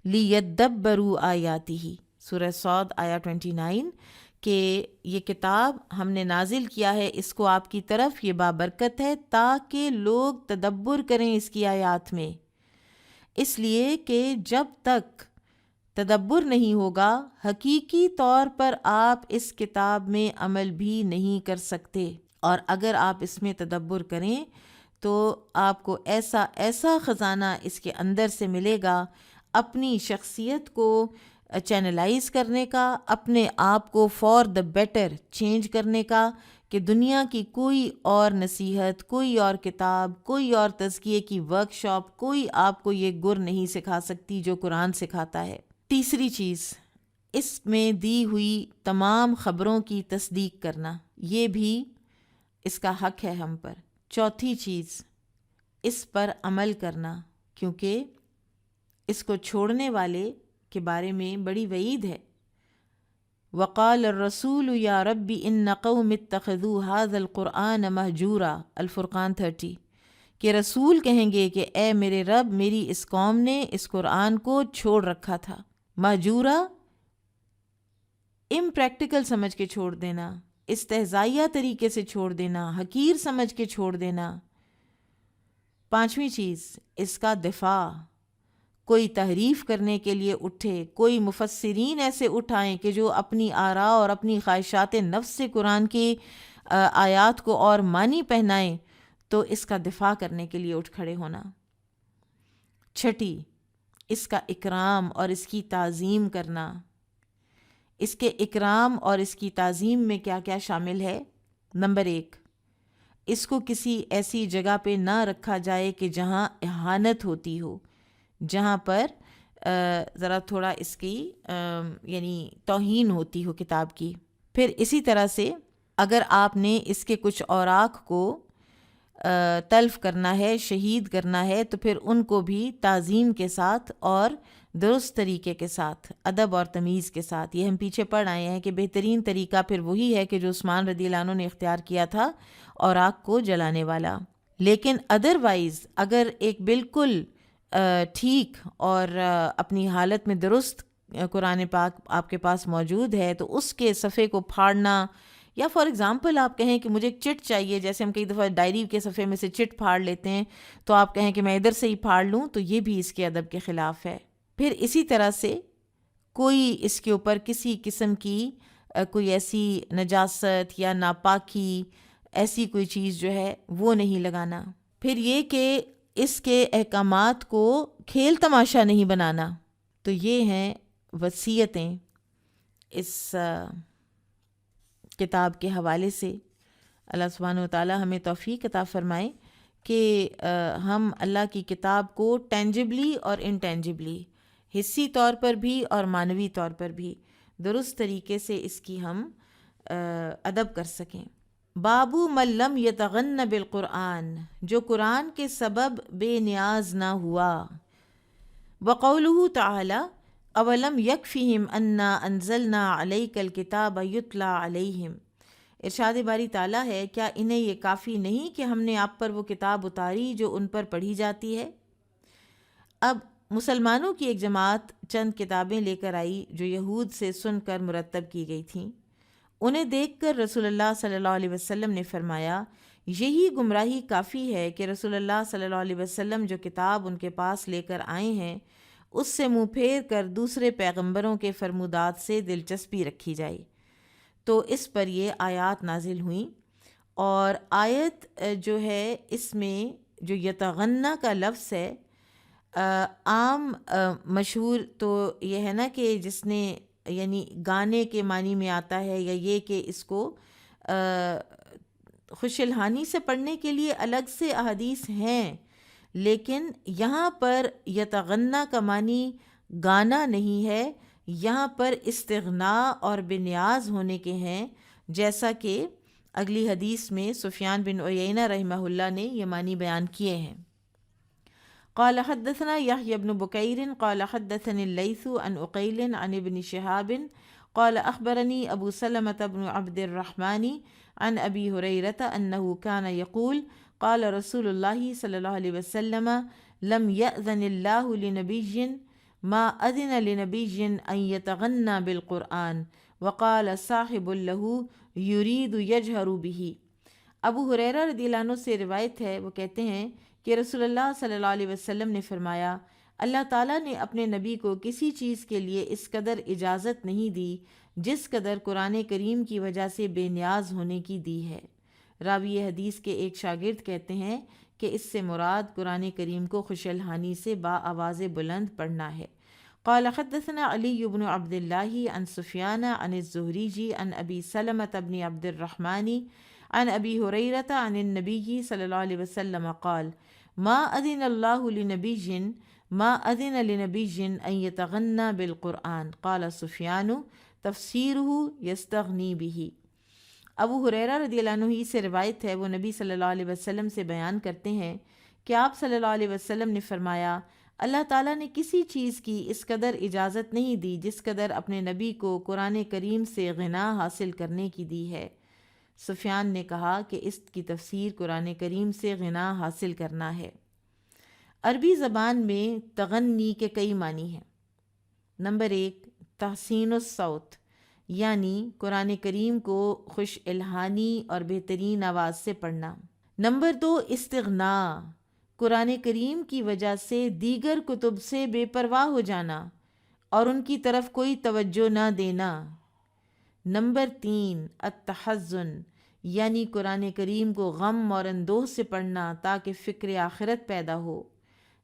لیدبروا آیاتہ، سورہ صاد آیا 29، کہ یہ کتاب ہم نے نازل کیا ہے اس کو آپ کی طرف، یہ بابرکت ہے تاکہ لوگ تدبر کریں اس کی آیات میں، اس لیے کہ جب تک تدبر نہیں ہوگا حقیقی طور پر آپ اس کتاب میں عمل بھی نہیں کر سکتے، اور اگر آپ اس میں تدبر کریں تو آپ کو ایسا ایسا خزانہ اس کے اندر سے ملے گا اپنی شخصیت کو چینلائز کرنے کا، اپنے آپ کو فار دا بیٹر چینج کرنے کا، کہ دنیا کی کوئی اور نصیحت، کوئی اور کتاب، کوئی اور تزکیے کی ورک شاپ، کوئی آپ کو یہ گر نہیں سکھا سکتی جو قرآن سکھاتا ہے۔ تیسری چیز، اس میں دی ہوئی تمام خبروں کی تصدیق کرنا، یہ بھی اس کا حق ہے ہم پر۔ چوتھی چیز، اس پر عمل کرنا، کیونکہ اس کو چھوڑنے والے کے بارے میں بڑی وعید ہے۔ وقال الرسول یا رب ان قوم اتخذوا هذا القرآن مہجورا، الفرقان 30، کہ رسول کہیں گے کہ اے میرے رب، میری اس قوم نے اس قرآن کو چھوڑ رکھا تھا۔ مہجورا امپریکٹیکل سمجھ کے چھوڑ دینا، استہزائیہ طریقے سے چھوڑ دینا، حقیر سمجھ کے چھوڑ دینا۔ پانچویں چیز، اس کا دفاع، کوئی تحریف کرنے کے لیے اٹھے، کوئی مفسرین ایسے اٹھائیں کہ جو اپنی آراء اور اپنی خواہشات نفس سے قرآن کی آیات کو اور معنی پہنائیں، تو اس کا دفاع کرنے کے لیے اٹھ کھڑے ہونا۔ چھٹی، اس کا اکرام اور اس کی تعظیم کرنا۔ اس کے اکرام اور اس کی تعظیم میں کیا کیا شامل ہے؟ نمبر 1، اس کو کسی ایسی جگہ پہ نہ رکھا جائے کہ جہاں اہانت ہوتی ہو، جہاں پر ذرا تھوڑا اس کی یعنی توہین ہوتی ہو کتاب کی۔ پھر اسی طرح سے اگر آپ نے اس کے کچھ اوراق کو تلف کرنا ہے، شہید کرنا ہے، تو پھر ان کو بھی تعظیم کے ساتھ اور درست طریقے کے ساتھ، ادب اور تمیز کے ساتھ۔ یہ ہم پیچھے پڑھ آئے ہیں کہ بہترین طریقہ پھر وہی ہے کہ جو عثمان رضی اللہ عنہ نے اختیار کیا تھا، اوراق کو جلانے والا۔ لیکن ادروائز اگر ایک بالکل ٹھیک اور اپنی حالت میں درست قرآن پاک آپ کے پاس موجود ہے، تو اس کے صفحے کو پھاڑنا، یا فار ایگزامپل آپ کہیں کہ مجھے ایک چٹ چاہیے، جیسے ہم کئی دفعہ ڈائری کے صفحے میں سے چٹ پھاڑ لیتے ہیں، تو آپ کہیں کہ میں ادھر سے ہی پھاڑ لوں، تو یہ بھی اس کے ادب کے خلاف ہے۔ پھر اسی طرح سے کوئی اس کے اوپر کسی قسم کی کوئی ایسی نجاست یا ناپاکی، ایسی کوئی چیز جو ہے وہ نہیں لگانا۔ پھر یہ کہ اس کے احکامات کو کھیل تماشا نہیں بنانا۔ تو یہ ہیں وصیتیں اس کتاب کے حوالے سے۔ اللہ سبحانہ وتعالی ہمیں توفیق عطا فرمائے کہ ہم اللہ کی کتاب کو ٹینجبلی اور انٹینجبلی، حسی طور پر بھی اور معنوی طور پر بھی درست طریقے سے اس کی ہم ادب کر سکیں۔ بابو من لم یتغن بالقرآن، جو قرآن کے سبب بے نیاز نہ ہوا۔ وقولہ تعالی اولم یکفہم انا انزلنا علیک الکتاب یتلی علیہم، ارشاد باری تعالیٰ ہے کیا انہیں یہ کافی نہیں کہ ہم نے آپ پر وہ کتاب اتاری جو ان پر پڑھی جاتی ہے۔ اب مسلمانوں کی ایک جماعت چند کتابیں لے کر آئی جو یہود سے سن کر مرتب کی گئی تھیں۔ انہیں دیکھ کر رسول اللہ صلی اللہ علیہ وسلم نے فرمایا یہی گمراہی کافی ہے کہ رسول اللہ صلی اللہ علیہ وسلم جو کتاب ان کے پاس لے کر آئے ہیں اس سے منہ پھیر کر دوسرے پیغمبروں کے فرمودات سے دلچسپی رکھی جائے۔ تو اس پر یہ آیات نازل ہوئیں، اور آیت جو ہے اس میں جو یتغنہ کا لفظ ہے، عام مشہور تو یہ ہے نا کہ جس نے یعنی گانے کے معنی میں آتا ہے، یا یہ کہ اس کو خوش الحانی سے پڑھنے کے لیے الگ سے احادیث ہیں، لیکن یہاں پر یتغنہ کا معنی گانا نہیں ہے، یہاں پر استغنا اور بے نیاز ہونے کے ہیں، جیسا کہ اگلی حدیث میں سفیان بن عیینہ رحمہ اللہ نے یہ معنی بیان کیے ہیں۔ قال حدثنا يحيى بن بكير قال حدثني الليث عن عقيل عن ابن شهاب قال أخبرني أبو سلمة بن عبد الرحمن عن أبي هريرة أنه كان يقول قال رسول الله صلى الله عليه وسلم لم يأذن الله لنبي ما أذن لنبي أن يتغنى بالقرآن وقال صاحب له يريد يجهر به۔ ابو ہریرہ رضی اللہ عنہ سے روایت ہے، وہ کہتے ہیں کہ رسول اللہ صلی اللہ علیہ وسلم نے فرمایا، اللہ تعالیٰ نے اپنے نبی کو کسی چیز کے لیے اس قدر اجازت نہیں دی جس قدر قرآن کریم کی وجہ سے بے نیاز ہونے کی دی ہے۔ راوی حدیث کے ایک شاگرد کہتے ہیں کہ اس سے مراد قرآن کریم کو خوش الحانی سے با آواز بلند پڑھنا ہے۔ قال حدثنا علی بن عبد اللہ عن سفیان عن الزہری عن ابی سلمۃ بن عبد الرحمن عن ابی ہریرۃ عن النبی صلی اللہ علیہ وسلم قال ما اذن اللہ لنبی ان یتغنى بالقرآن قال سفیان تفسیرہ یستغنی بہ۔ ابو ہریرہ رضی اللہ عنہ ہی سے روایت ہے، وہ نبی صلی اللہ علیہ وسلم سے بیان کرتے ہیں کہ آپ صلی اللہ علیہ وسلم نے فرمایا، اللہ تعالیٰ نے کسی چیز کی اس قدر اجازت نہیں دی جس قدر اپنے نبی کو قرآن کریم سے غنا حاصل کرنے کی دی ہے۔ سفیان نے کہا کہ اس کی تفسیر قرآن کریم سے غنا حاصل کرنا ہے۔ عربی زبان میں تغنی کے کئی معنی ہیں۔ نمبر 1 تحسین الصوت، یعنی قرآن کریم کو خوش الحانی اور بہترین آواز سے پڑھنا۔ نمبر 2 استغنا، قرآن کریم کی وجہ سے دیگر کتب سے بے پرواہ ہو جانا اور ان کی طرف کوئی توجہ نہ دینا۔ نمبر 3 التحزن، یعنی قرآن کریم کو غم اور اندوہ سے پڑھنا تاکہ فکر آخرت پیدا ہو۔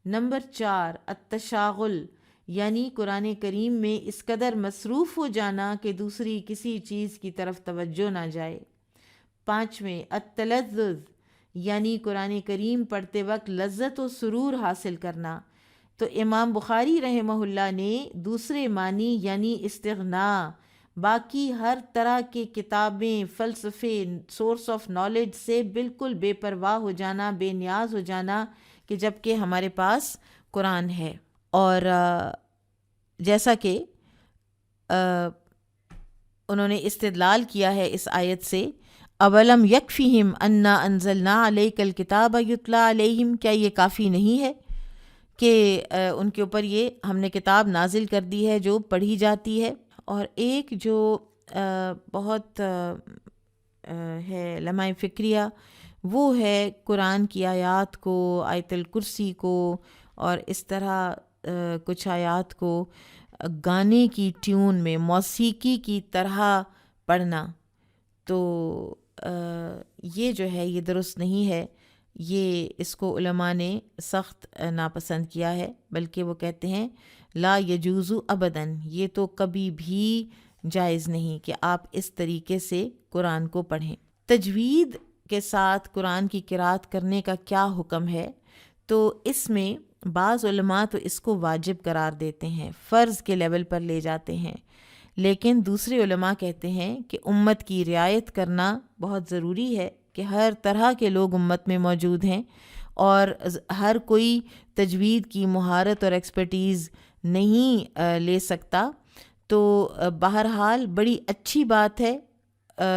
نمبر 4 التشاغل، یعنی قرآن کریم میں اس قدر مصروف ہو جانا کہ دوسری کسی چیز کی طرف توجہ نہ جائے۔ 5 التلذذ، یعنی قرآن کریم پڑھتے وقت لذت و سرور حاصل کرنا۔ تو امام بخاری رحمہ اللہ نے دوسرے معنی یعنی استغنا، باقی ہر طرح کے کتابیں، فلسفے، سورس آف نالج سے بالکل بے پرواہ ہو جانا، بے نیاز ہو جانا کہ جب کہ ہمارے پاس قرآن ہے۔ اور جیسا کہ انہوں نے استدلال کیا ہے اس آیت سے، اولم یکفیہم انا انزلنا علیک الکتاب یتلا علیہم، کیا یہ کافی نہیں ہے کہ ان کے اوپر یہ ہم نے کتاب نازل کر دی ہے جو پڑھی جاتی ہے۔ اور ایک جو بہت ہے لمحہ فکریہ، وہ ہے قرآن کی آیات کو، آیت الکرسی کو اور اس طرح کچھ آیات کو گانے کی ٹیون میں، موسیقی کی طرح پڑھنا۔ تو یہ جو ہے یہ درست نہیں ہے، یہ اس کو علماء نے سخت ناپسند کیا ہے، بلکہ وہ کہتے ہیں لا یجوز ابداً، یہ تو کبھی بھی جائز نہیں کہ آپ اس طریقے سے قرآن کو پڑھیں۔ تجوید کے ساتھ قرآن کی قرأت کرنے کا کیا حکم ہے؟ تو اس میں بعض علماء تو اس کو واجب قرار دیتے ہیں، فرض کے لیول پر لے جاتے ہیں، لیکن دوسرے علماء کہتے ہیں کہ امت کی رعایت کرنا بہت ضروری ہے کہ ہر طرح کے لوگ امت میں موجود ہیں اور ہر کوئی تجوید کی مہارت اور ایکسپرٹیز نہیں لے سکتا۔ تو بہرحال بڑی اچھی بات ہے،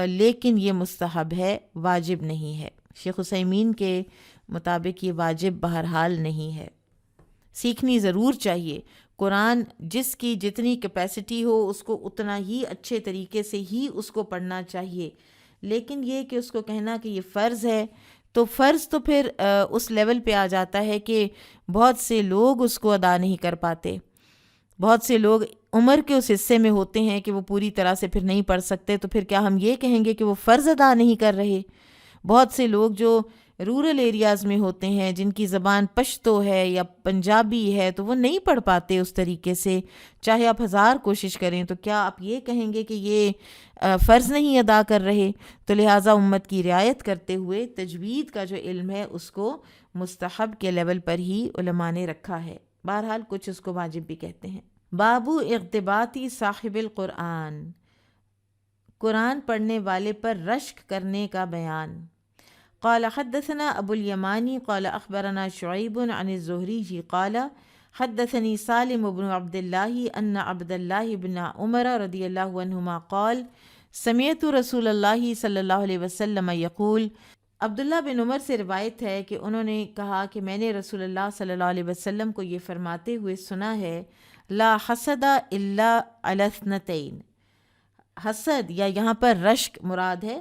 لیکن یہ مستحب ہے، واجب نہیں ہے۔ شیخ عثیمین کے مطابق یہ واجب بہرحال نہیں ہے، سیکھنی ضرور چاہیے۔ قرآن جس کی جتنی کیپیسٹی ہو اس کو اتنا ہی اچھے طریقے سے ہی اس کو پڑھنا چاہیے، لیکن یہ کہ اس کو کہنا کہ یہ فرض ہے، تو فرض تو پھر اس لیول پہ آ جاتا ہے کہ بہت سے لوگ اس کو ادا نہیں کر پاتے، بہت سے لوگ عمر کے اس حصے میں ہوتے ہیں کہ وہ پوری طرح سے پھر نہیں پڑھ سکتے، تو پھر کیا ہم یہ کہیں گے کہ وہ فرض ادا نہیں کر رہے؟ بہت سے لوگ جو رورل ایریاز میں ہوتے ہیں، جن کی زبان پشتو ہے یا پنجابی ہے، تو وہ نہیں پڑھ پاتے اس طریقے سے، چاہے آپ 1000 کوشش کریں، تو کیا آپ یہ کہیں گے کہ یہ فرض نہیں ادا کر رہے؟ تو لہٰذا امت کی رعایت کرتے ہوئے تجوید کا جو علم ہے اس کو مستحب کے لیول پر ہی علماء نے رکھا ہے، بہرحال کچھ اس کو واجب بھی کہتے ہیں۔ باب اغتباط صاحب القرآن، قرآن پڑھنے والے پر رشک کرنے کا بیان۔ قال حدثنا ابو الیمانی قال اخبرنا شعیب عن الزہری قال حدثني سالم بن عبد الله ان عبد الله بن عمر رضی اللہ عنہما قال سمعت رسول اللہ صلی اللہ علیہ وسلم یقول، عبداللہ بن عمر سے روایت ہے کہ انہوں نے کہا کہ میں نے رسول اللہ صلی اللہ علیہ وسلم کو یہ فرماتے ہوئے سنا ہے، لا حسد الا علی اثنتین، حسد یا یہاں پر رشک مراد ہے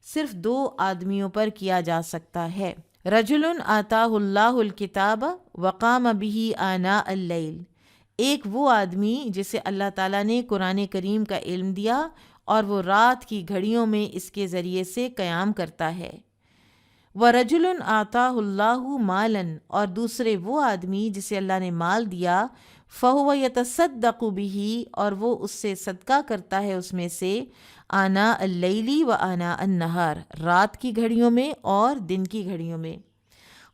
صرف 2 آدمیوں پر کیا جا سکتا ہے۔ رجل آتاہ اللہ الکتاب وقام بہ آناء اللیل، ایک وہ آدمی جسے اللہ تعالیٰ نے قرآن کریم کا علم دیا اور وہ رات کی گھڑیوں میں اس کے ذریعے سے قیام کرتا ہے۔ وَرَجُلٌ آتَاهُ اللَّهُ مَالًا، اور دوسرے وہ آدمی جسے اللہ نے مال دیا، فَهُوَ يَتَصَدَّقُ بِهِ، اور وہ اس سے صدقہ کرتا ہے اس میں سے، آناء اللیل و آناء النہار، رات کی گھڑیوں میں اور دن کی گھڑیوں میں۔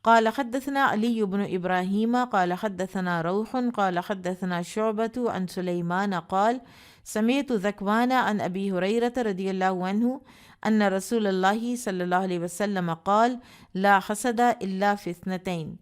قال حدثنا علی بن ابراہیم قال حدثنا روح قال حدثنا شعبة عن سلیمان قال سمعت ذکوان عن ابی ہریرہ رضی اللہ عنہ ان رسول اللہ صلی اللہ علیہ وسلم قال لا حسد الا فی اثنتین،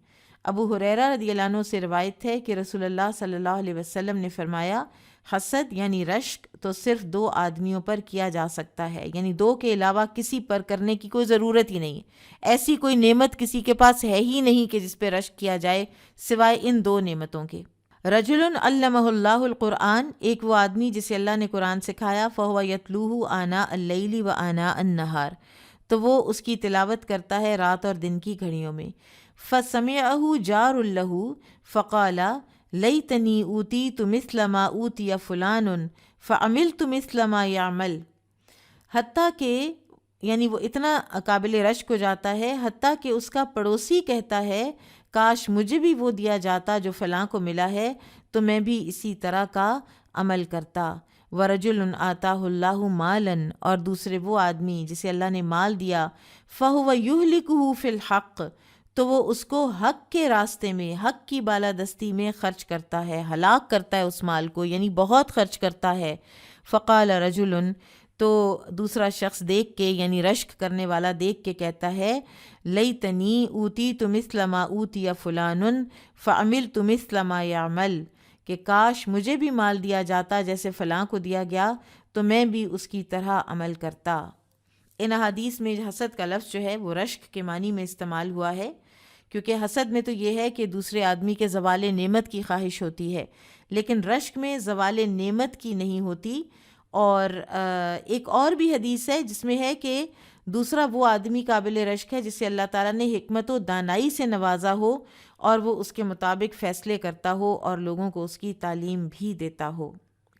ابو ہریرہ رضی اللہ عنہ سے روایت ہے کہ رسول اللہ صلی اللہ علیہ وسلم نے فرمایا، حسد یعنی رشک تو صرف 2 آدمیوں پر کیا جا سکتا ہے، یعنی 2 کے علاوہ کسی پر کرنے کی کوئی ضرورت ہی نہیں، ایسی کوئی نعمت کسی کے پاس ہے ہی نہیں کہ جس پہ رشک کیا جائے سوائے ان 2 نعمتوں کے۔ رجل علمہ اللہ القرآن، ایک وہ آدمی جسے اللہ نے قرآن سکھایا، فہو یتلوہ آناء اللیل و آناء النہار، تو وہ اس کی تلاوت کرتا ہے رات اور دن کی گھڑیوں میں۔ فسمعہ جار لہ فقال لیتنی اوتیت مثل ما اوتی فلان فعملت مثل ما یعمل، حتیٰ کہ یعنی وہ اتنا قابل رشک ہو جاتا ہے حتیٰ کہ اس کا پڑوسی کہتا ہے کاش مجھے بھی وہ دیا جاتا جو فلاں کو ملا ہے تو میں بھی اسی طرح کا عمل کرتا۔ ورجل آتاہ اللہ مالا، اور دوسرے وہ آدمی جسے اللہ نے مال دیا، فہو یہلکہ فی الحق، تو وہ اس کو حق کے راستے میں، حق کی بالادستی میں خرچ کرتا ہے، ہلاک کرتا ہے اس مال کو، یعنی بہت خرچ کرتا ہے۔ فقال رجل، تو دوسرا شخص دیکھ کے یعنی رشک کرنے والا دیکھ کے کہتا ہے، لیتنی اوتیت مثل ما اوتی فلان فعملت مثل ما یعمل، کہ کاش مجھے بھی مال دیا جاتا جیسے فلاں کو دیا گیا تو میں بھی اس کی طرح عمل کرتا۔ ان احادیث میں حسد کا لفظ جو ہے وہ رشک کے معنی میں استعمال ہوا ہے، کیونکہ حسد میں تو یہ ہے کہ دوسرے آدمی کے زوال نعمت کی خواہش ہوتی ہے، لیکن رشک میں زوال نعمت کی نہیں ہوتی۔ اور ایک اور بھی حدیث ہے جس میں ہے کہ دوسرا وہ آدمی قابل رشک ہے جسے اللہ تعالیٰ نے حکمت و دانائی سے نوازا ہو اور وہ اس کے مطابق فیصلے کرتا ہو اور لوگوں کو اس کی تعلیم بھی دیتا ہو۔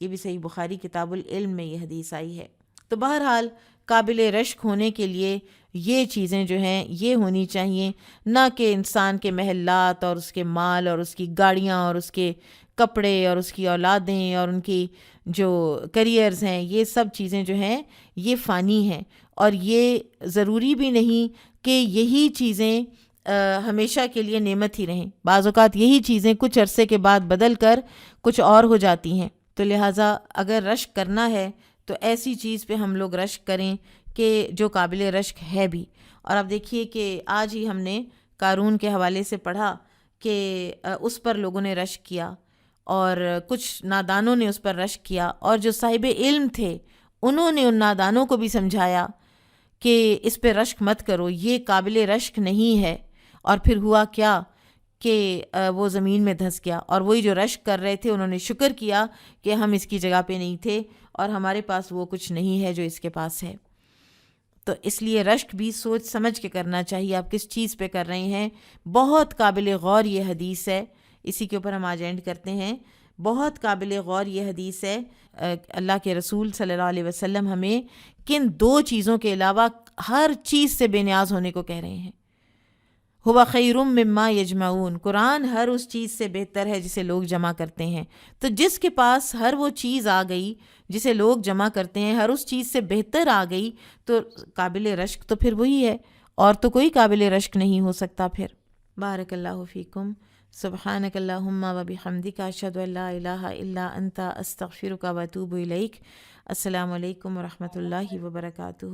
یہ بھی صحیح بخاری کتاب العلم میں یہ حدیث آئی ہے۔ تو بہرحال قابل رشک ہونے کے لیے یہ چیزیں جو ہیں یہ ہونی چاہیے، نہ کہ انسان کے محلات اور اس کے مال اور اس کی گاڑیاں اور اس کے کپڑے اور اس کی اولادیں اور ان کی جو کریئرز ہیں، یہ سب چیزیں جو ہیں یہ فانی ہیں، اور یہ ضروری بھی نہیں کہ یہی چیزیں ہمیشہ کے لیے نعمت ہی رہیں، بعض اوقات یہی چیزیں کچھ عرصے کے بعد بدل کر کچھ اور ہو جاتی ہیں۔ تو لہٰذا اگر رشک کرنا ہے تو ایسی چیز پہ ہم لوگ رشک کریں کہ جو قابل رشک ہے بھی۔ اور اب دیکھیے کہ آج ہی ہم نے قارون کے حوالے سے پڑھا کہ اس پر لوگوں نے رشک کیا اور کچھ نادانوں نے اس پر رشک کیا، اور جو صاحب علم تھے انہوں نے ان نادانوں کو بھی سمجھایا کہ اس پہ رشک مت کرو، یہ قابل رشک نہیں ہے، اور پھر ہوا کیا کہ وہ زمین میں دھنس گیا، اور وہی جو رشک کر رہے تھے انہوں نے شکر کیا کہ ہم اس کی جگہ پہ نہیں تھے اور ہمارے پاس وہ کچھ نہیں ہے جو اس کے پاس ہے۔ تو اس لیے رشک بھی سوچ سمجھ کے کرنا چاہیے، آپ کس چیز پہ کر رہے ہیں۔ بہت قابل غور یہ حدیث ہے، اسی کے اوپر ہم آج اینڈ کرتے ہیں۔ بہت قابل غور یہ حدیث ہے، اللہ کے رسول صلی اللہ علیہ وسلم ہمیں کن 2 چیزوں کے علاوہ ہر چیز سے بے نیاز ہونے کو کہہ رہے ہیں۔ ہوا خیر مما یجمعون، قرآن ہر اس چیز سے بہتر ہے جسے لوگ جمع کرتے ہیں۔ تو جس کے پاس ہر وہ چیز آ گئی جسے لوگ جمع کرتے ہیں، ہر اس چیز سے بہتر آ گئی، تو قابل رشک تو پھر وہی ہے، اور تو کوئی قابل رشک نہیں ہو سکتا پھر۔ بارک اللہ فیکم. سبحانک اللہم و بحمدک اشہد ان لا الہ الا انت استغفرک و اتوب الیک. السلام علیکم ورحمۃ اللہ وبرکاتہ.